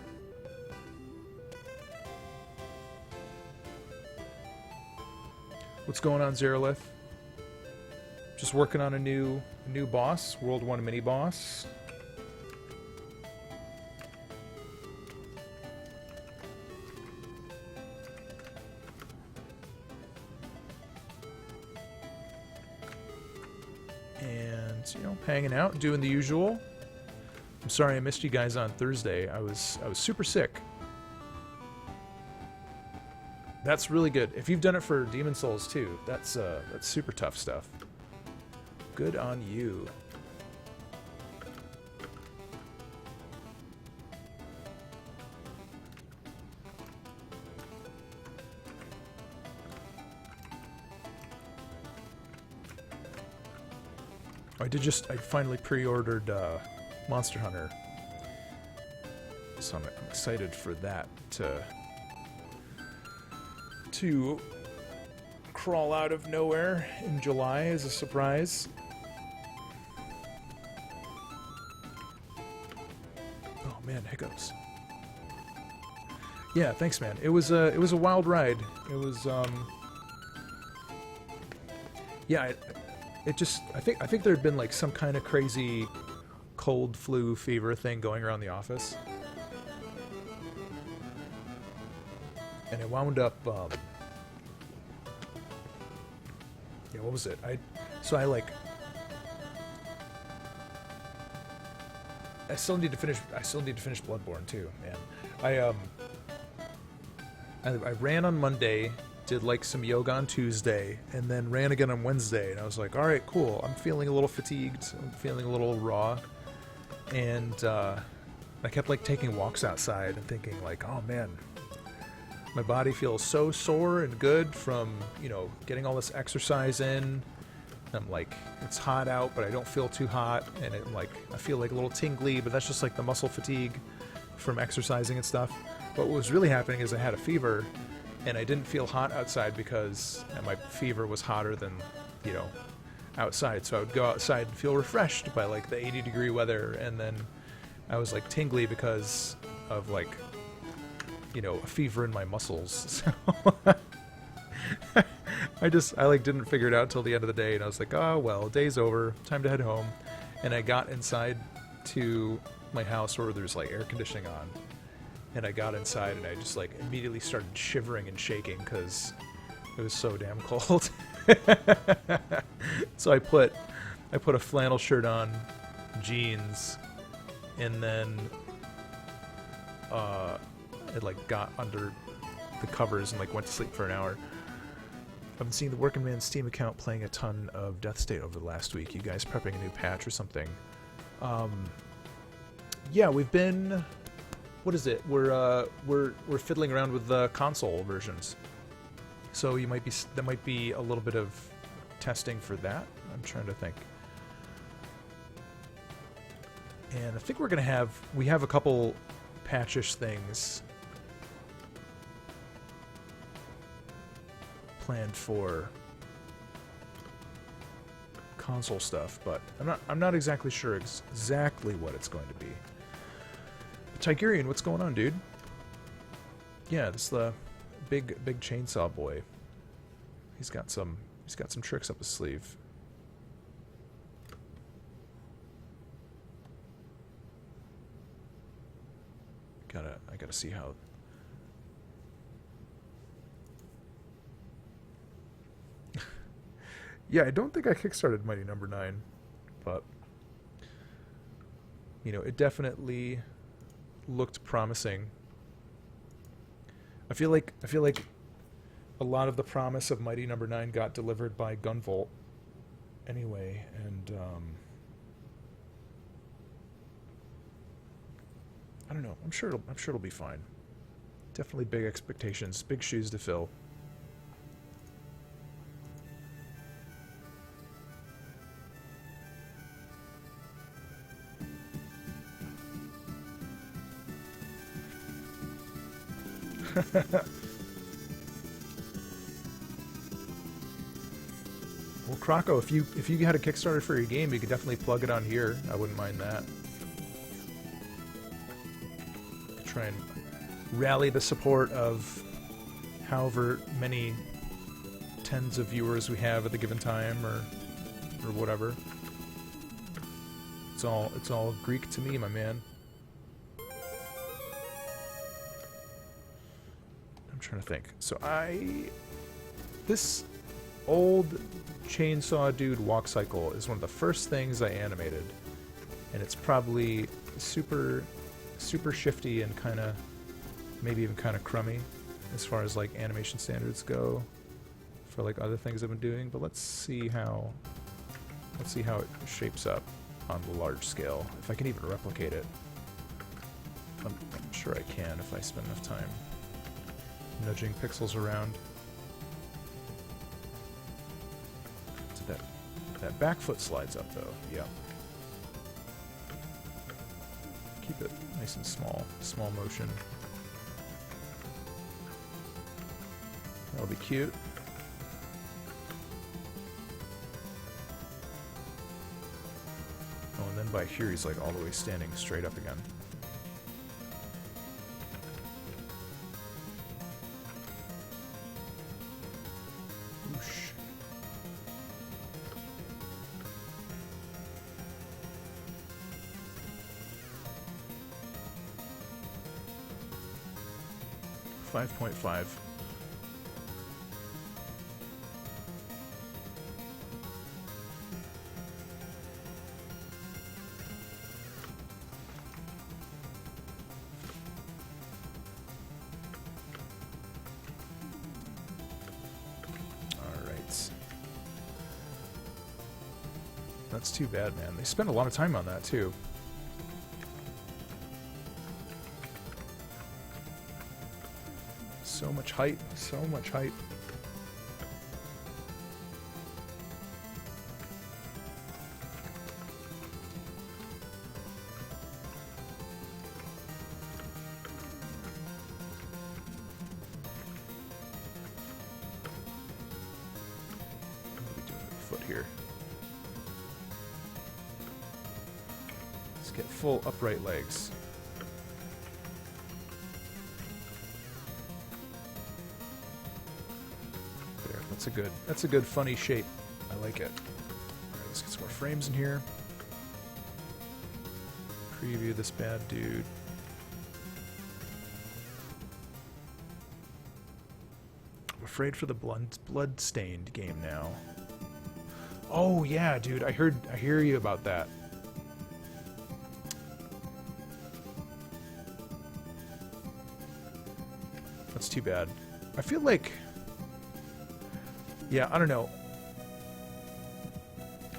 What's going on, Zerolith? Just working on a new boss, World 1 mini boss. And, you know, hanging out, doing the usual. I'm sorry I missed you guys on Thursday. I was super sick. That's really good. If you've done it for Demon Souls too, that's super tough stuff. Good on you. I finally pre-ordered Monster Hunter, so I'm excited for that to crawl out of nowhere in July as a surprise. Oh man, hiccups. Yeah, thanks, man. It was a wild ride. It was yeah. I think there had been like some kind of crazy cold flu fever thing going around the office, and it wound up. Yeah, what was it? I still need to finish. I still need to finish Bloodborne too, man. I ran on Monday. Did like some yoga on Tuesday, and then ran again on Wednesday, and I was like, all right, cool. I'm feeling a little fatigued. I'm feeling a little raw, and I kept like taking walks outside and thinking like, oh man, my body feels so sore and good from, you know, getting all this exercise in. I'm like, it's hot out, but I don't feel too hot, and I feel like a little tingly, but that's just like the muscle fatigue from exercising and stuff. But what was really happening is I had a fever, and I didn't feel hot outside because my fever was hotter than, you know, outside. So I would go outside and feel refreshed by like the 80-degree weather, and then I was like tingly because of like, you know, a fever in my muscles. So I like didn't figure it out till the end of the day, and I was like, oh well, day's over, time to head home. And I got inside to my house where there's like air conditioning on. And I got inside, and I just like immediately started shivering and shaking because it was so damn cold. So I put a flannel shirt on, jeans, and then I like got under the covers and like went to sleep for an hour. I've been seeing the Working Man Steam account playing a ton of Death State over the last week. You guys prepping a new patch or something? Yeah, we've been. What is it? We're fiddling around with the console versions, so that might be a little bit of testing for that. I'm trying to think, and I think we have a couple patchish things planned for console stuff, but I'm not exactly sure exactly what it's going to be. Tigurian, what's going on, dude? Yeah, this is the big chainsaw boy. He's got some tricks up his sleeve. I gotta see how. Yeah, I don't think I kickstarted Mighty Number 9, but you know, it definitely looked promising. I feel like a lot of the promise of Mighty Number 9 got delivered by Gunvolt anyway, and I don't know. I'm sure it'll be fine. Definitely big expectations, big shoes to fill. Well, Croco, if you had a Kickstarter for your game, you could definitely plug it on here. I wouldn't mind that. Try and rally the support of however many tens of viewers we have at the given time, or whatever. It's all Greek to me, my man. Trying to think. So this old chainsaw dude walk cycle is one of the first things I animated, and it's probably super shifty and maybe even kind of crummy. as far as like animation standards go for like other things I've been doing, but let's see how it shapes up on the large scale, if I can even replicate it. I'm sure I can if I spend enough time nudging pixels around. So that back foot slides up though, yeah. Keep it nice and small motion. That'll be cute. Oh, and then by here he's like all the way standing straight up again. Whoosh. .5. That's too bad, man. They spend a lot of time on that, too. So much hype. So much hype. What are we doing with the foot here? Get full upright legs. There, that's a good funny shape. I like it. Alright, let's get some more frames in here. Preview this bad dude. I'm afraid for the blood-stained game now. Oh yeah, dude, I hear you about that. That's too bad. I feel like... Yeah, I don't know.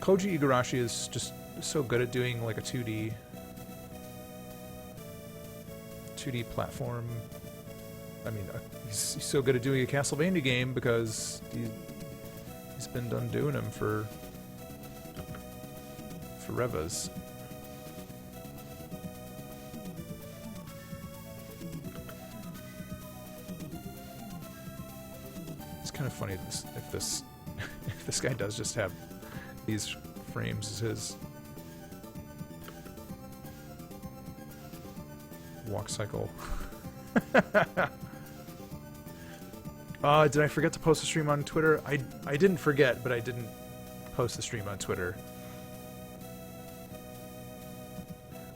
Koji Igarashi is just so good at doing like a 2D platform. I mean, he's so good at doing a Castlevania game because he's been done doing them for Revas. Kind of funny if this guy does just have these frames as his walk cycle. Did I forget to post a stream on Twitter? I didn't forget, but I didn't post the stream on Twitter.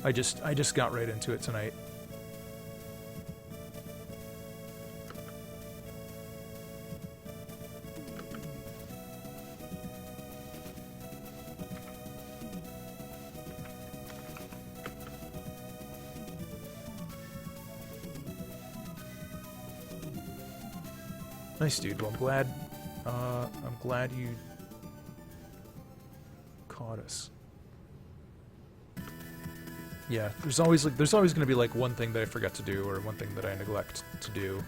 I just got right into it tonight. Nice, dude. Well, I'm glad you caught us. Yeah, there's always going to be like one thing that I forget to do or one thing that I neglect to do.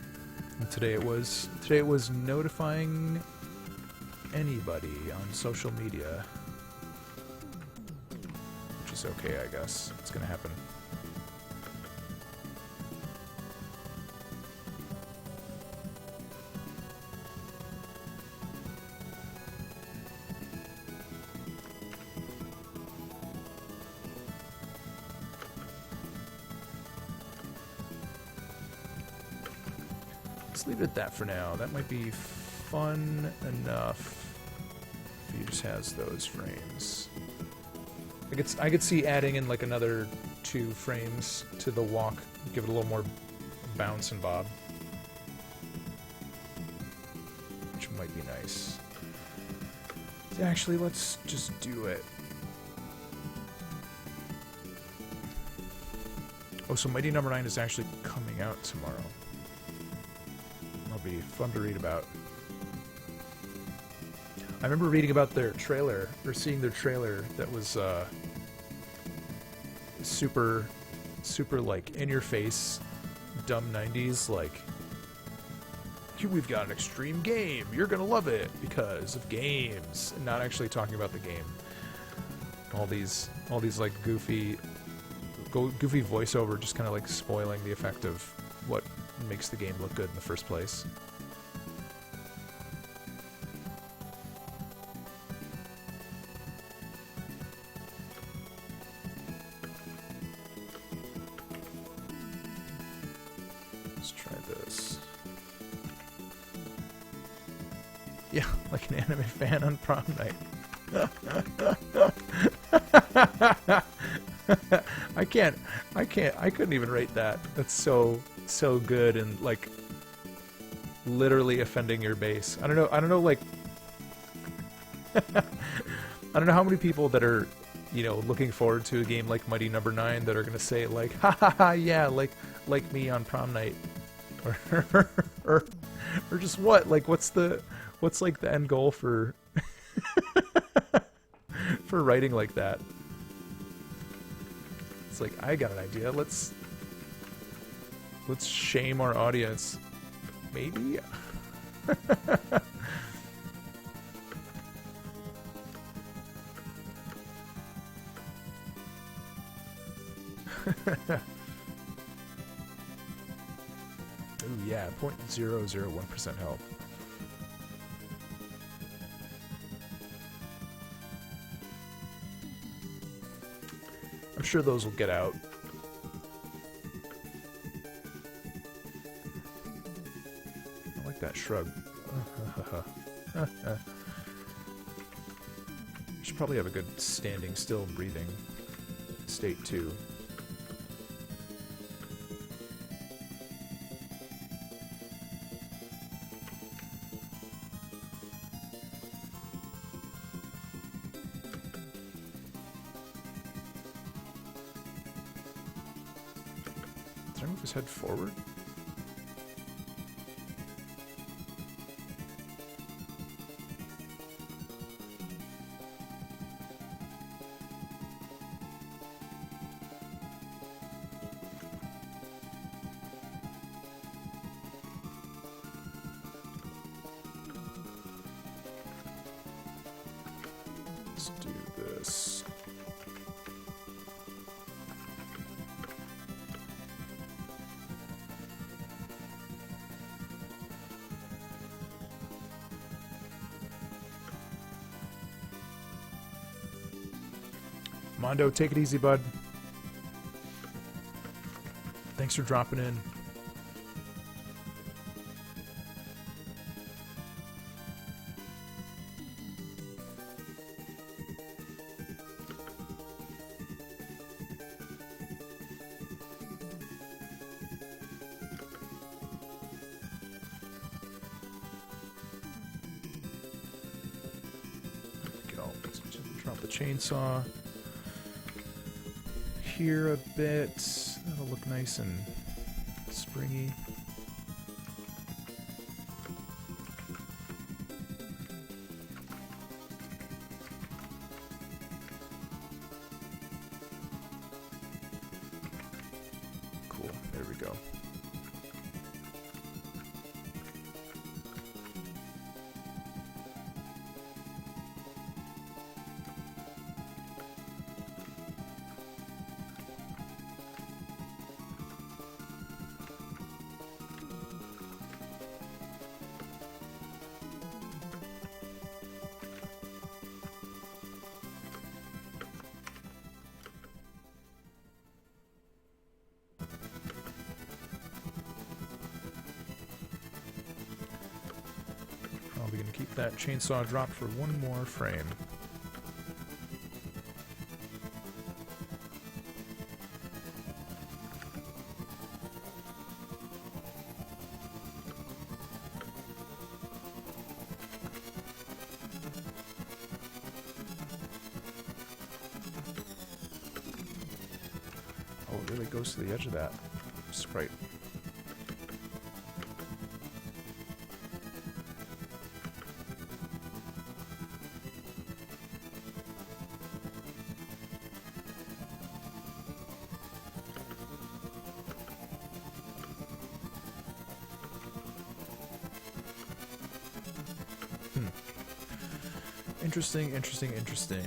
And today it was notifying anybody on social media, which is okay, I guess. It's going to happen. Let's leave it at that for now. That might be fun enough if he just has those frames. I could see adding in like another 2 frames to the walk, give it a little more bounce and bob, which might be nice. Actually, let's just do it. Oh, so Mighty Number 9 is actually coming out tomorrow. be fun to read about. I remember reading about their trailer, or seeing their trailer that was super like in your face, dumb 90s, like, here we've got an extreme game, you're gonna love it because of games, and not actually talking about the game. All these like goofy voiceover, just kind of like spoiling the effect of what makes the game look good in the first place. Let's try this. Yeah, like an anime fan on prom night. I couldn't even rate that. That's so good, and like literally offending your base. I don't know like I don't know how many people that are, you know, looking forward to a game like Mighty Number 9 that are gonna say like, ha ha ha, yeah, like me on prom night, or just what? Like what's like the end goal for for writing like that? It's like, I got an idea. Let's shame our audience. Maybe? Ooh, yeah, 0.001% help. I'm sure those will get out. I like that shrug. You should probably have a good standing still breathing state too. Did I move his head forward? Let's do this. Mondo, take it easy, bud. Thanks for dropping in. Go. Drop the chainsaw here a bit. That'll look nice and springy. Cool. There we go. Probably gonna keep that chainsaw drop for one more frame. Oh, it really goes to the edge of that sprite. Interesting, interesting, interesting.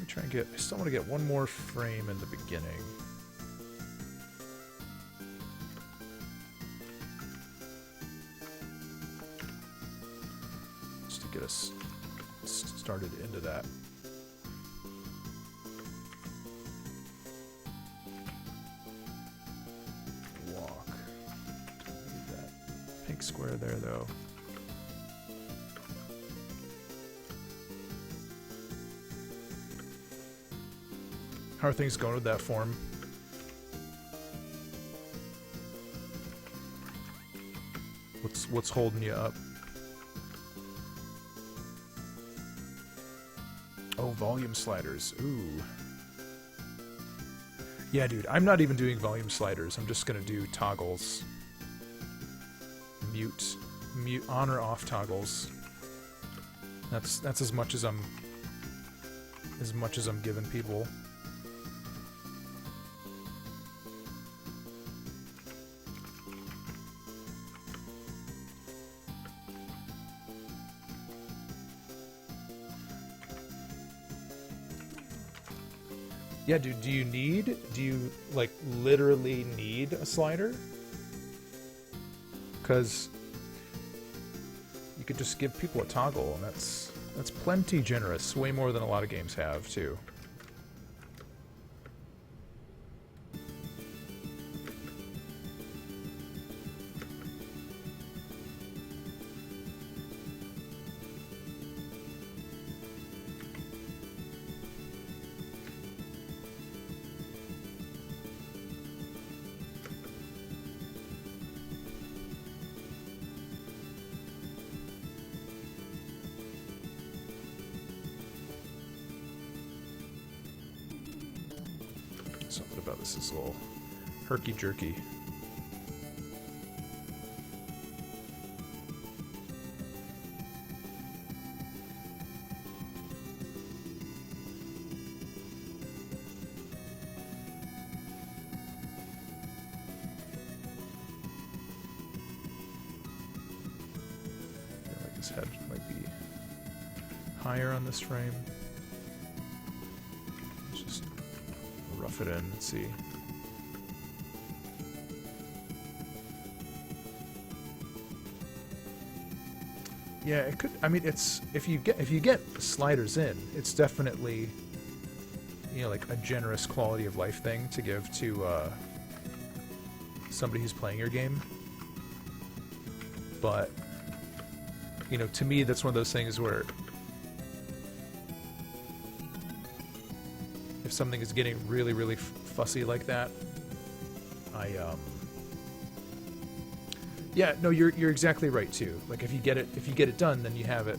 Try and get. I still want to get one more frame in the beginning. Just to get us started into that. Walk. Don't need that pink square there though. How are things going with that form? What's holding you up? Oh, volume sliders. Ooh. Yeah, dude, I'm not even doing volume sliders. I'm just gonna do toggles. Mute on or off toggles. That's as much as I'm giving people. Yeah, dude, do you like literally need a slider? Because you could just give people a toggle, and that's plenty generous. Way more than a lot of games have, too. Something about this is a little herky-jerky. I feel like this head might be higher on this frame. Rough it in and see. Yeah, it could. I mean, it's if you get sliders in, it's definitely, you know, like a generous quality of life thing to give to somebody who's playing your game. But you know, to me, that's one of those things where if something is getting really, really fussy like that, yeah, no, you're exactly right too. Like if you get it done, then you have it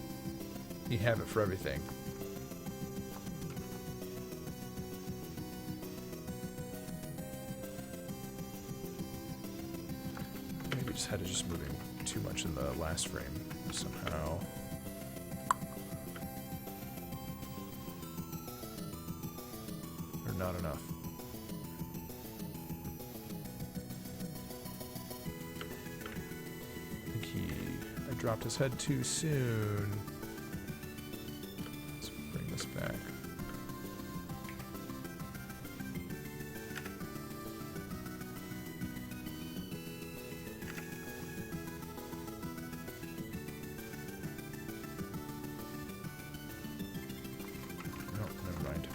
for everything. Maybe just had it just moving too much in the last frame somehow. Not enough. I think I dropped his head too soon. Let's bring this back. No, never mind.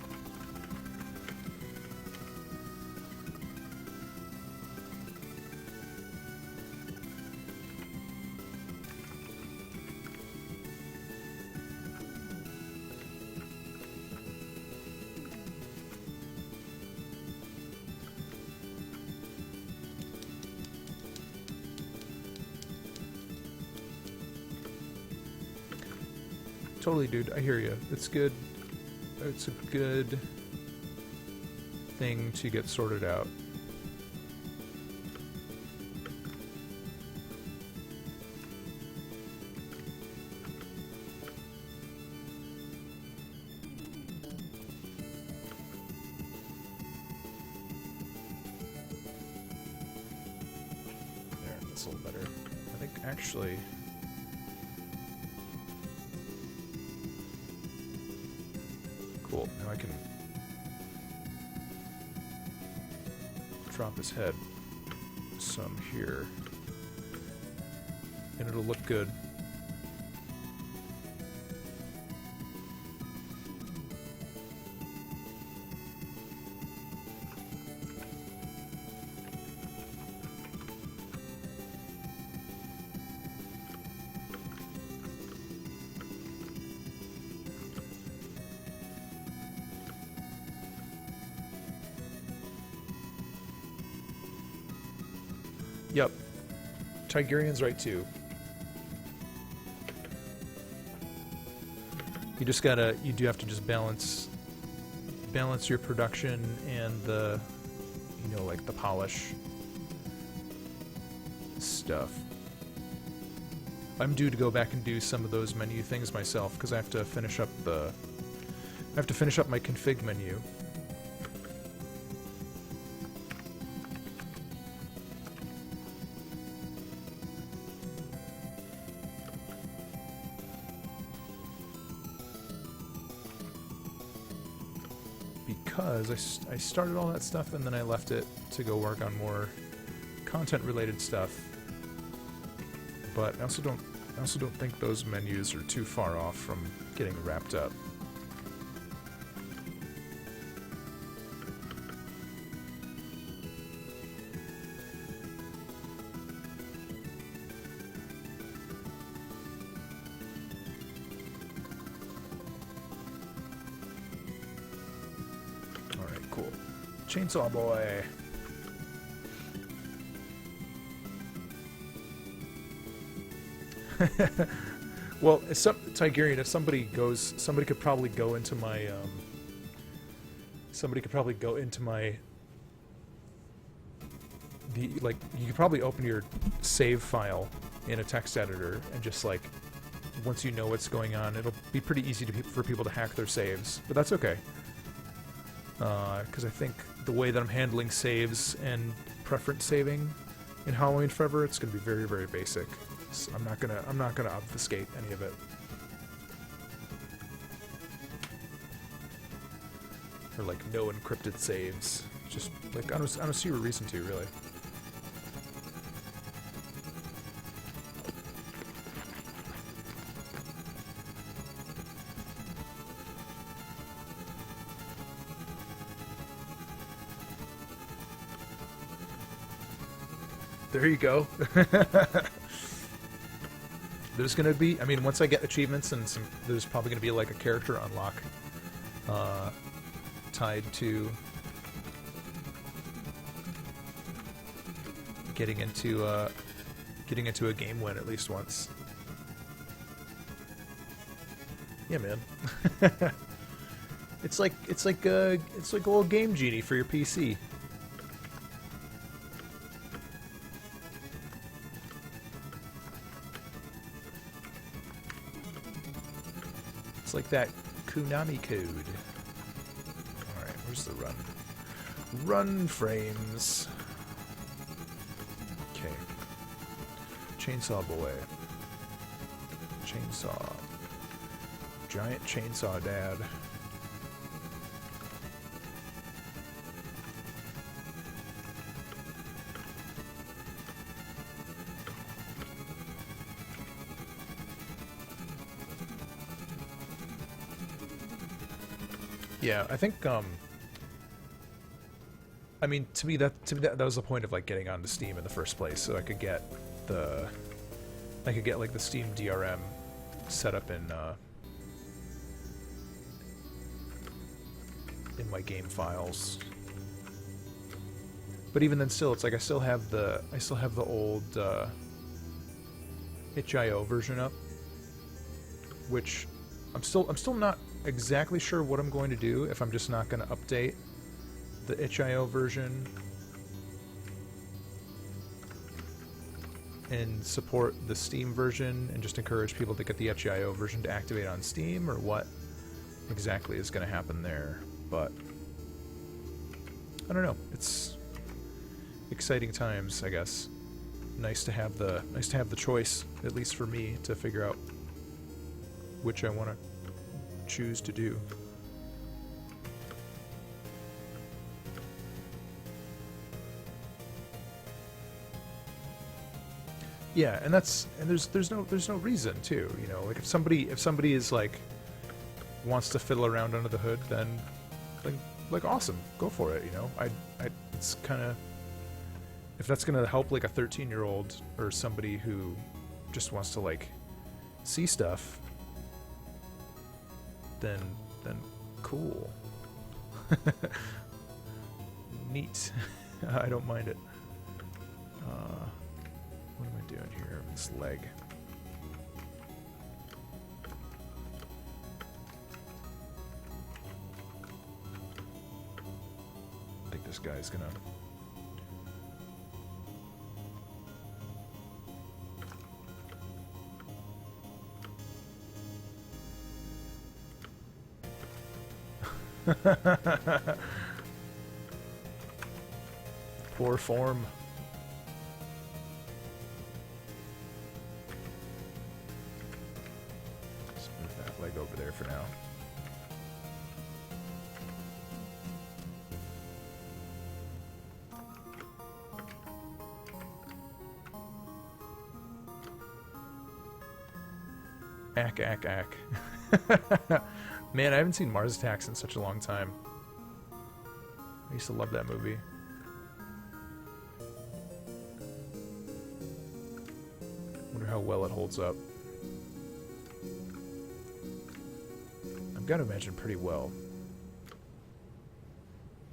Totally, dude. I hear you. It's good. It's a good thing to get sorted out. There, that's a little better. I think actually... Cool. Now I can drop his head some here, and it'll look good. Yep. Tigerian's right too. You just gotta, you do have to just balance your production and the, you know, like the polish stuff. I'm due to go back and do some of those menu things myself because I have to finish up my config menu. Because I started all that stuff and then I left it to go work on more content-related stuff. But I also don't think those menus are too far off from getting wrapped up. Cool. Chainsaw Boy. Well, Tigerian, if somebody could probably go into my you could probably open your save file in a text editor and just like once you know what's going on, it'll be pretty easy for people to hack their saves, but that's okay. Because I think the way that I'm handling saves and preference saving in Halloween Forever, it's going to be very, very basic. So I'm not gonna obfuscate any of it. Or like no encrypted saves. Just like I don't see a reason to really. There you go. There's gonna be, I mean, once I get achievements and there's probably gonna be like a character unlock tied to getting into a game win at least once. Yeah, man. It's like a little game genie for your PC. It's like that Konami code. Alright, where's the run? Run frames. Okay. Chainsaw Boy. Chainsaw. Giant Chainsaw Dad. Yeah, I think I mean to me that was the point of like getting onto Steam in the first place, so I could get like the Steam DRM set up in my game files. But even then still, it's like I still have the old itch.io version up, which I'm still not exactly sure what I'm going to do, if I'm just not going to update the itch.io version and support the Steam version and just encourage people to get the itch.io version to activate on Steam, or what exactly is going to happen there. But I don't know. It's exciting times, I guess. Nice to have the choice, at least for me, to figure out which I want to choose to do. Yeah, and there's no reason to, you know, like if somebody is like wants to fiddle around under the hood, then like awesome, go for it, you know. It's kind of, if that's gonna help like a 13-year-old or somebody who just wants to like see stuff, then cool. Neat. I don't mind it. What am I doing here? This leg. I think this guy's gonna... Poor form. Just move that leg over there for now. Ack. Man, I haven't seen Mars Attacks in such a long time. I used to love that movie. Wonder how well it holds up. I've got to imagine pretty well.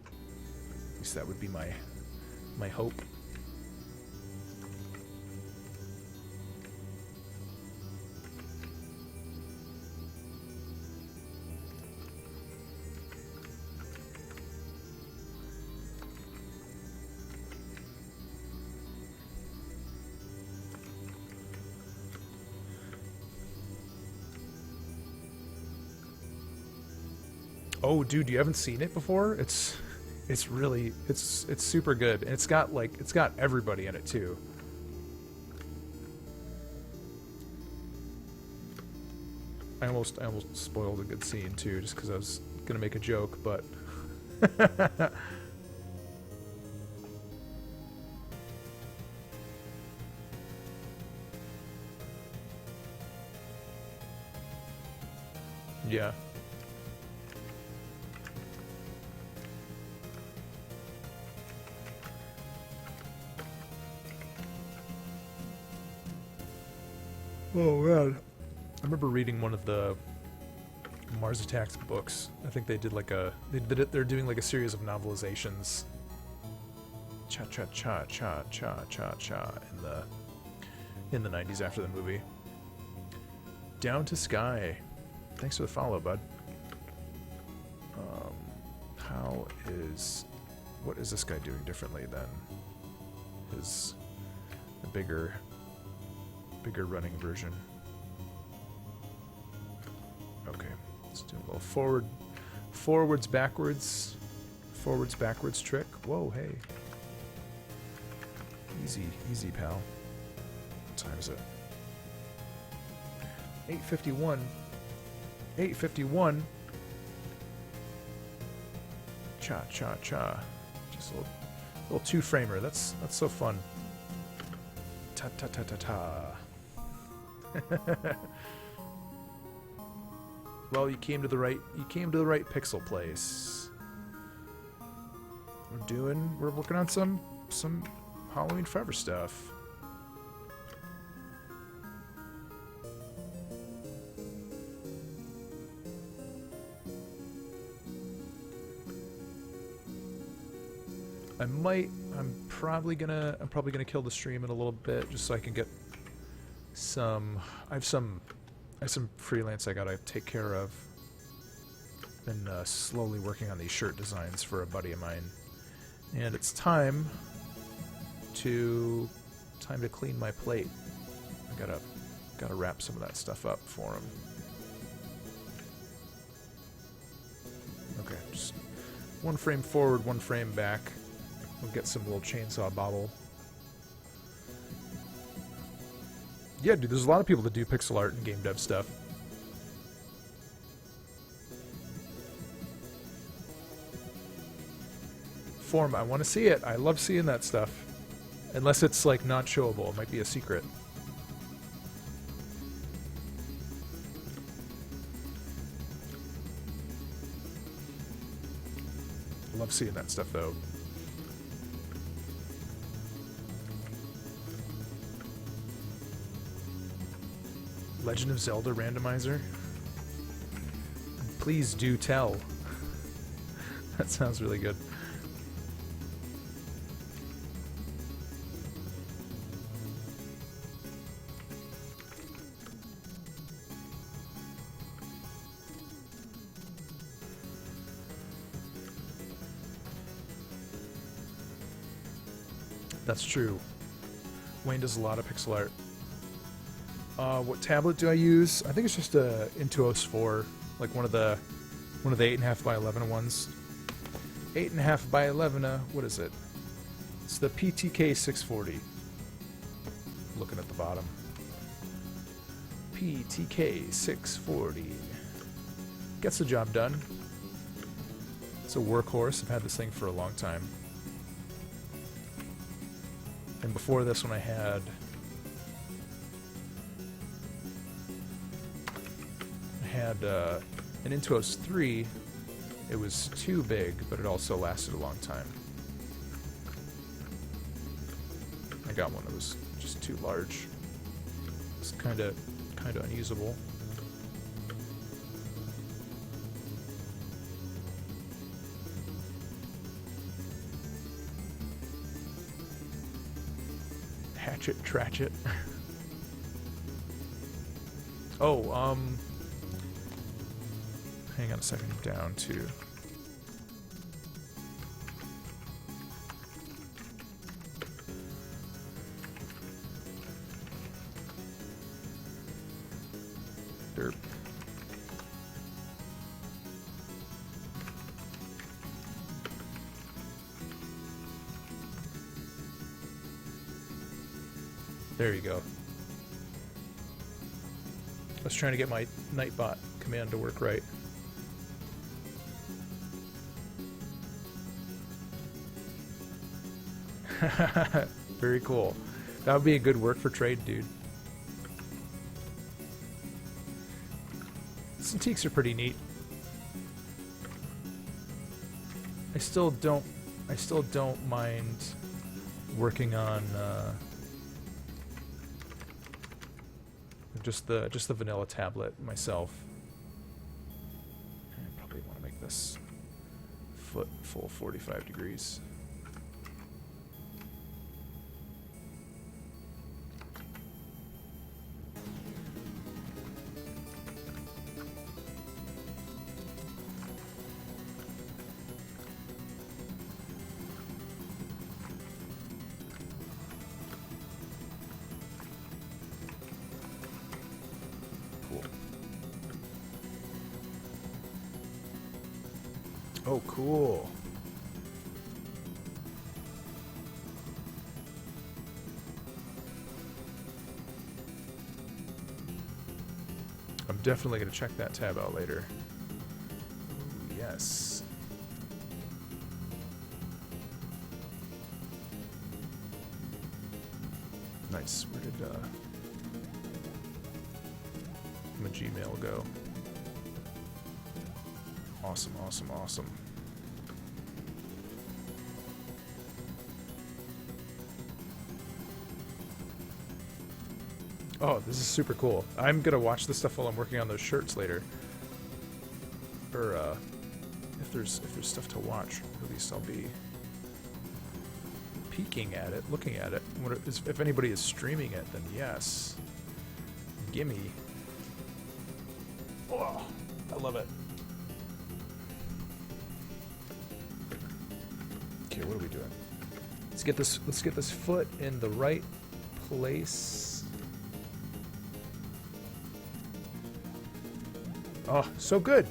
At least that would be my hope. Oh, dude, you haven't seen it before? It's really super good, and it's got everybody in it too. I almost spoiled a good scene too, just because I was gonna make a joke, but yeah. Oh man, I remember reading one of the Mars Attacks books. I think they did they're doing like a series of novelizations. Cha cha cha cha cha cha cha in the 90s after the movie. Down to Sky. Thanks for the follow, bud. What is this guy doing differently than his bigger running version? Okay, let's do a little forwards backwards trick. Whoa, hey, easy pal. What time is it? 8:51. Cha cha cha. Just a little two-framer. That's so fun. Ta ta ta ta ta. Well, you came to the right pixel place. We're working on some Halloween Forever stuff. I'm probably gonna kill the stream in a little bit just so I can get some. I have have some freelance I gotta take care of. Been slowly working on these shirt designs for a buddy of mine. And it's time to clean my plate. I gotta wrap some of that stuff up for him. Okay, just one frame forward, one frame back. We'll get some little chainsaw bobble. Yeah, dude, there's a lot of people that do pixel art and game dev stuff. Form, I want to see it. I love seeing that stuff. Unless it's, like, not showable. It might be a secret. I love seeing that stuff, though. Legend of Zelda randomizer? Please do tell. That sounds really good. That's true. Wayne does a lot of pixel art. What tablet do I use? I think it's just a Intuos 4, like one of the 8.5 by 11 ones. 8.5 by 11. What is it? It's the PTK 640. Looking at the bottom. PTK 640 gets the job done. It's a workhorse. I've had this thing for a long time. And before this one I had an Intuos 3. It was too big, but it also lasted a long time. I got one that was just too large. It's kind of unusable. Hatchet, Tratchet. Oh, hang on a second, down to... Derp. There you go. I was trying to get my Nightbot command to work right. Very cool. That would be a good work for trade, dude. Cintiqs are pretty neat. I still don't mind working on just the vanilla tablet myself. I probably want to make this foot full 45 degrees. Oh, cool. I'm definitely going to check that tab out later. Ooh, yes. Nice. Where did my Gmail go? Awesome, awesome, awesome. Oh, this is super cool. I'm gonna watch this stuff while I'm working on those shirts later. Or if there's stuff to watch, at least I'll be peeking at it, looking at it. If anybody is streaming it, then yes. Gimme. Oh, I love it. Okay, what are we doing? Let's get this foot in the right place. Oh, so good.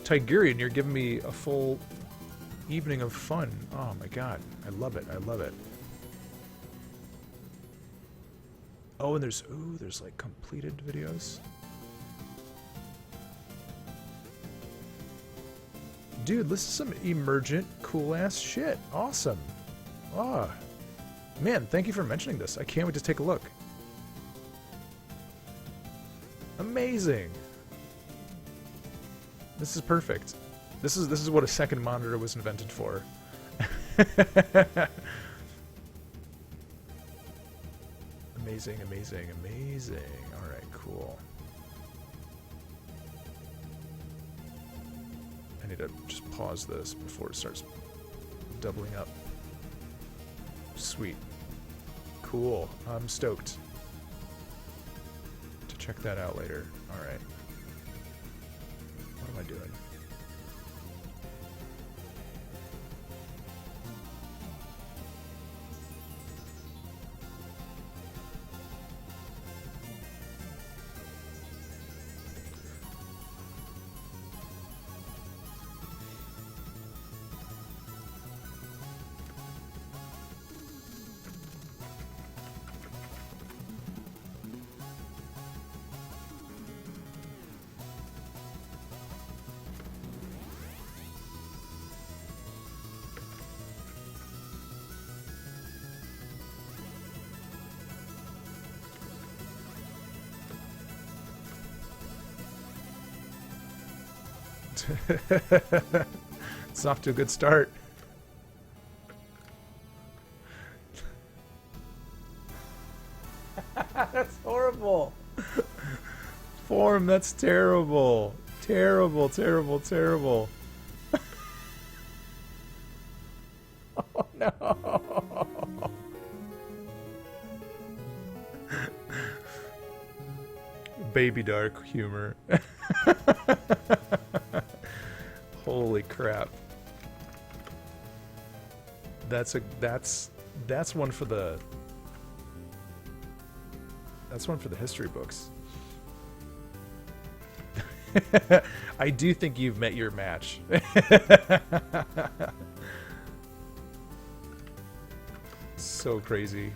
Tigurian, you're giving me a full evening of fun. Oh my god. I love it. I love it. Oh, and there's like completed videos. Dude, this is some emergent, cool-ass shit. Awesome. Ah. Man, thank you for mentioning this. I can't wait to take a look. Amazing. This is perfect. This is what a second monitor was invented for. Amazing, amazing, amazing. All right, cool. I need to just pause this before it starts doubling up. Sweet. Cool. I'm stoked to check that out later. All right. What am I doing? It's off to a good start. That's horrible. Form, that's terrible. Terrible, terrible, terrible. Oh no. Baby dark humor. Holy crap. That's one for the history books. I do think you've met your match. So crazy.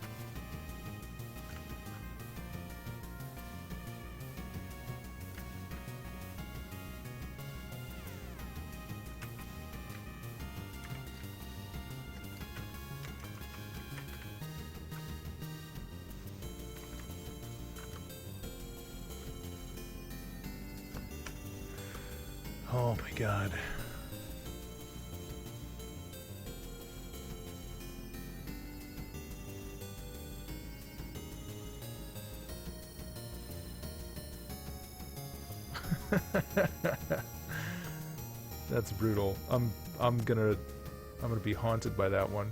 Oh my god. That's brutal. I'm gonna be haunted by that one.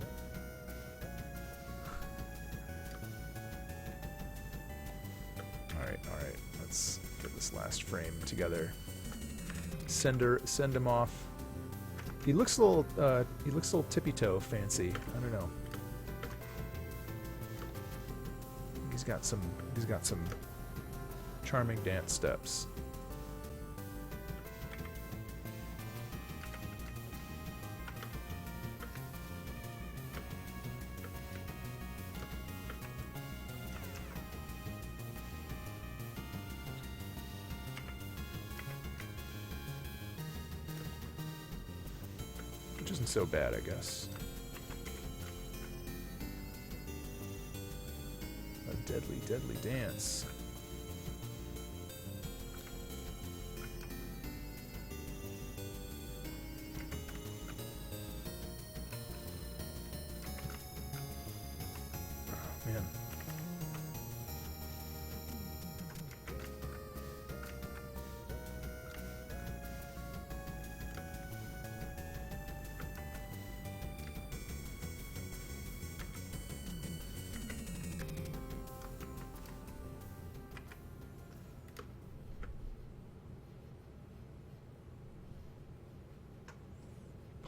All right. Let's get this last frame together. Send him off. He looks a little tippy toe fancy. I don't know. He's got some charming dance steps. Which isn't so bad, I guess. A deadly, deadly dance. Oh, man.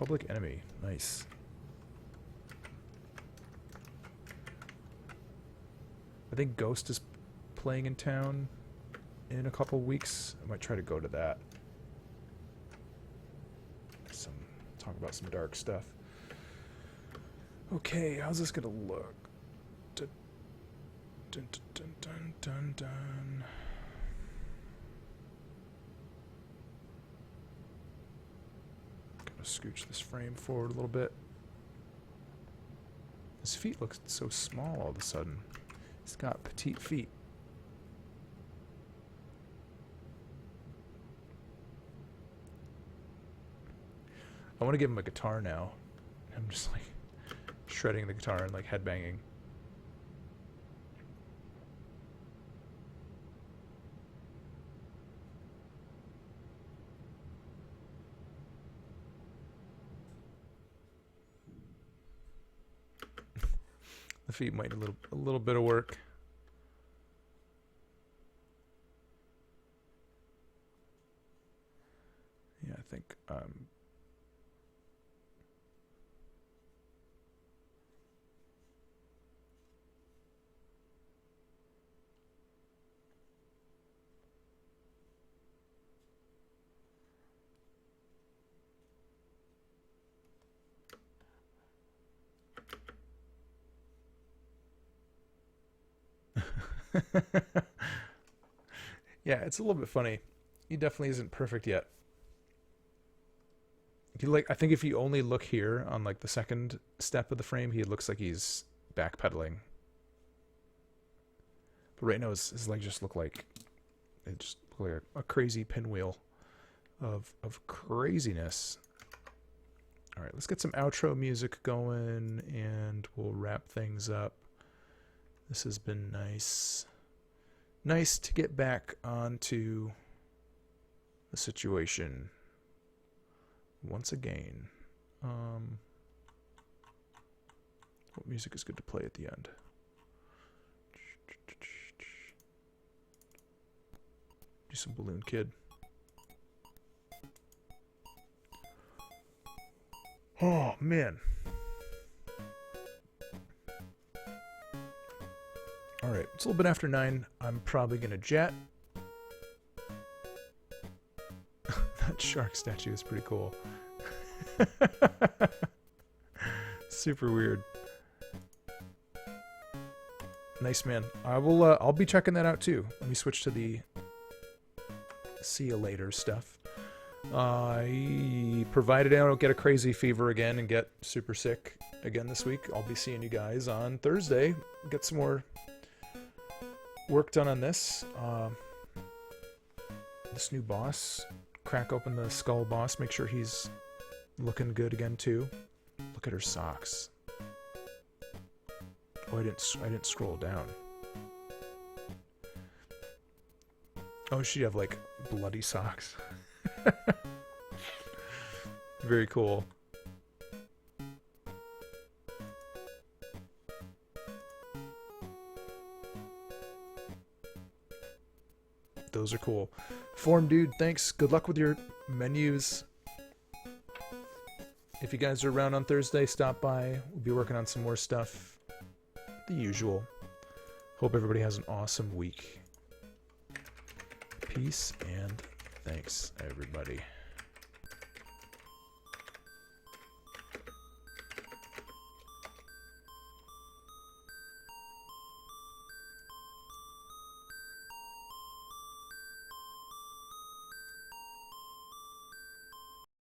Public Enemy. Nice. I think Ghost is playing in town in a couple weeks. I might try to go to that. Talk about some dark stuff. Okay, how's this gonna look? Dun, dun, dun, dun, dun, dun. Gonna scooch this frame forward a little bit. His feet look so small all of a sudden. He's got petite feet. I want to give him a guitar now. I'm just like shredding the guitar and like headbanging. The feet might need a little bit of work. Yeah, I think yeah, it's a little bit funny. He definitely isn't perfect yet. I think if you only look here on like the second step of the frame, he looks like he's backpedaling. But right now his legs just look like a crazy pinwheel of craziness. All right, let's get some outro music going and we'll wrap things up. This has been nice. Nice to get back onto the situation once again. What music is good to play at the end? Do some Balloon Kid. Oh, man. Alright, it's a little bit after 9. I'm probably going to jet. That shark statue is pretty cool. Super weird. Nice, man. I'll be checking that out too. Let me switch to the see you later stuff. Provided I don't get a crazy fever again and get super sick again this week, I'll be seeing you guys on Thursday. Get some more work done on this. This new boss. Crack open the skull boss. Make sure he's looking good again too. Look at her socks. Oh, I didn't scroll down. Oh, she'd have like bloody socks. Very cool. Those are cool. Form Dude, thanks. Good luck with your menus. If you guys are around on Thursday, stop by. We'll be working on some more stuff. The usual. Hope everybody has an awesome week. Peace and thanks, everybody.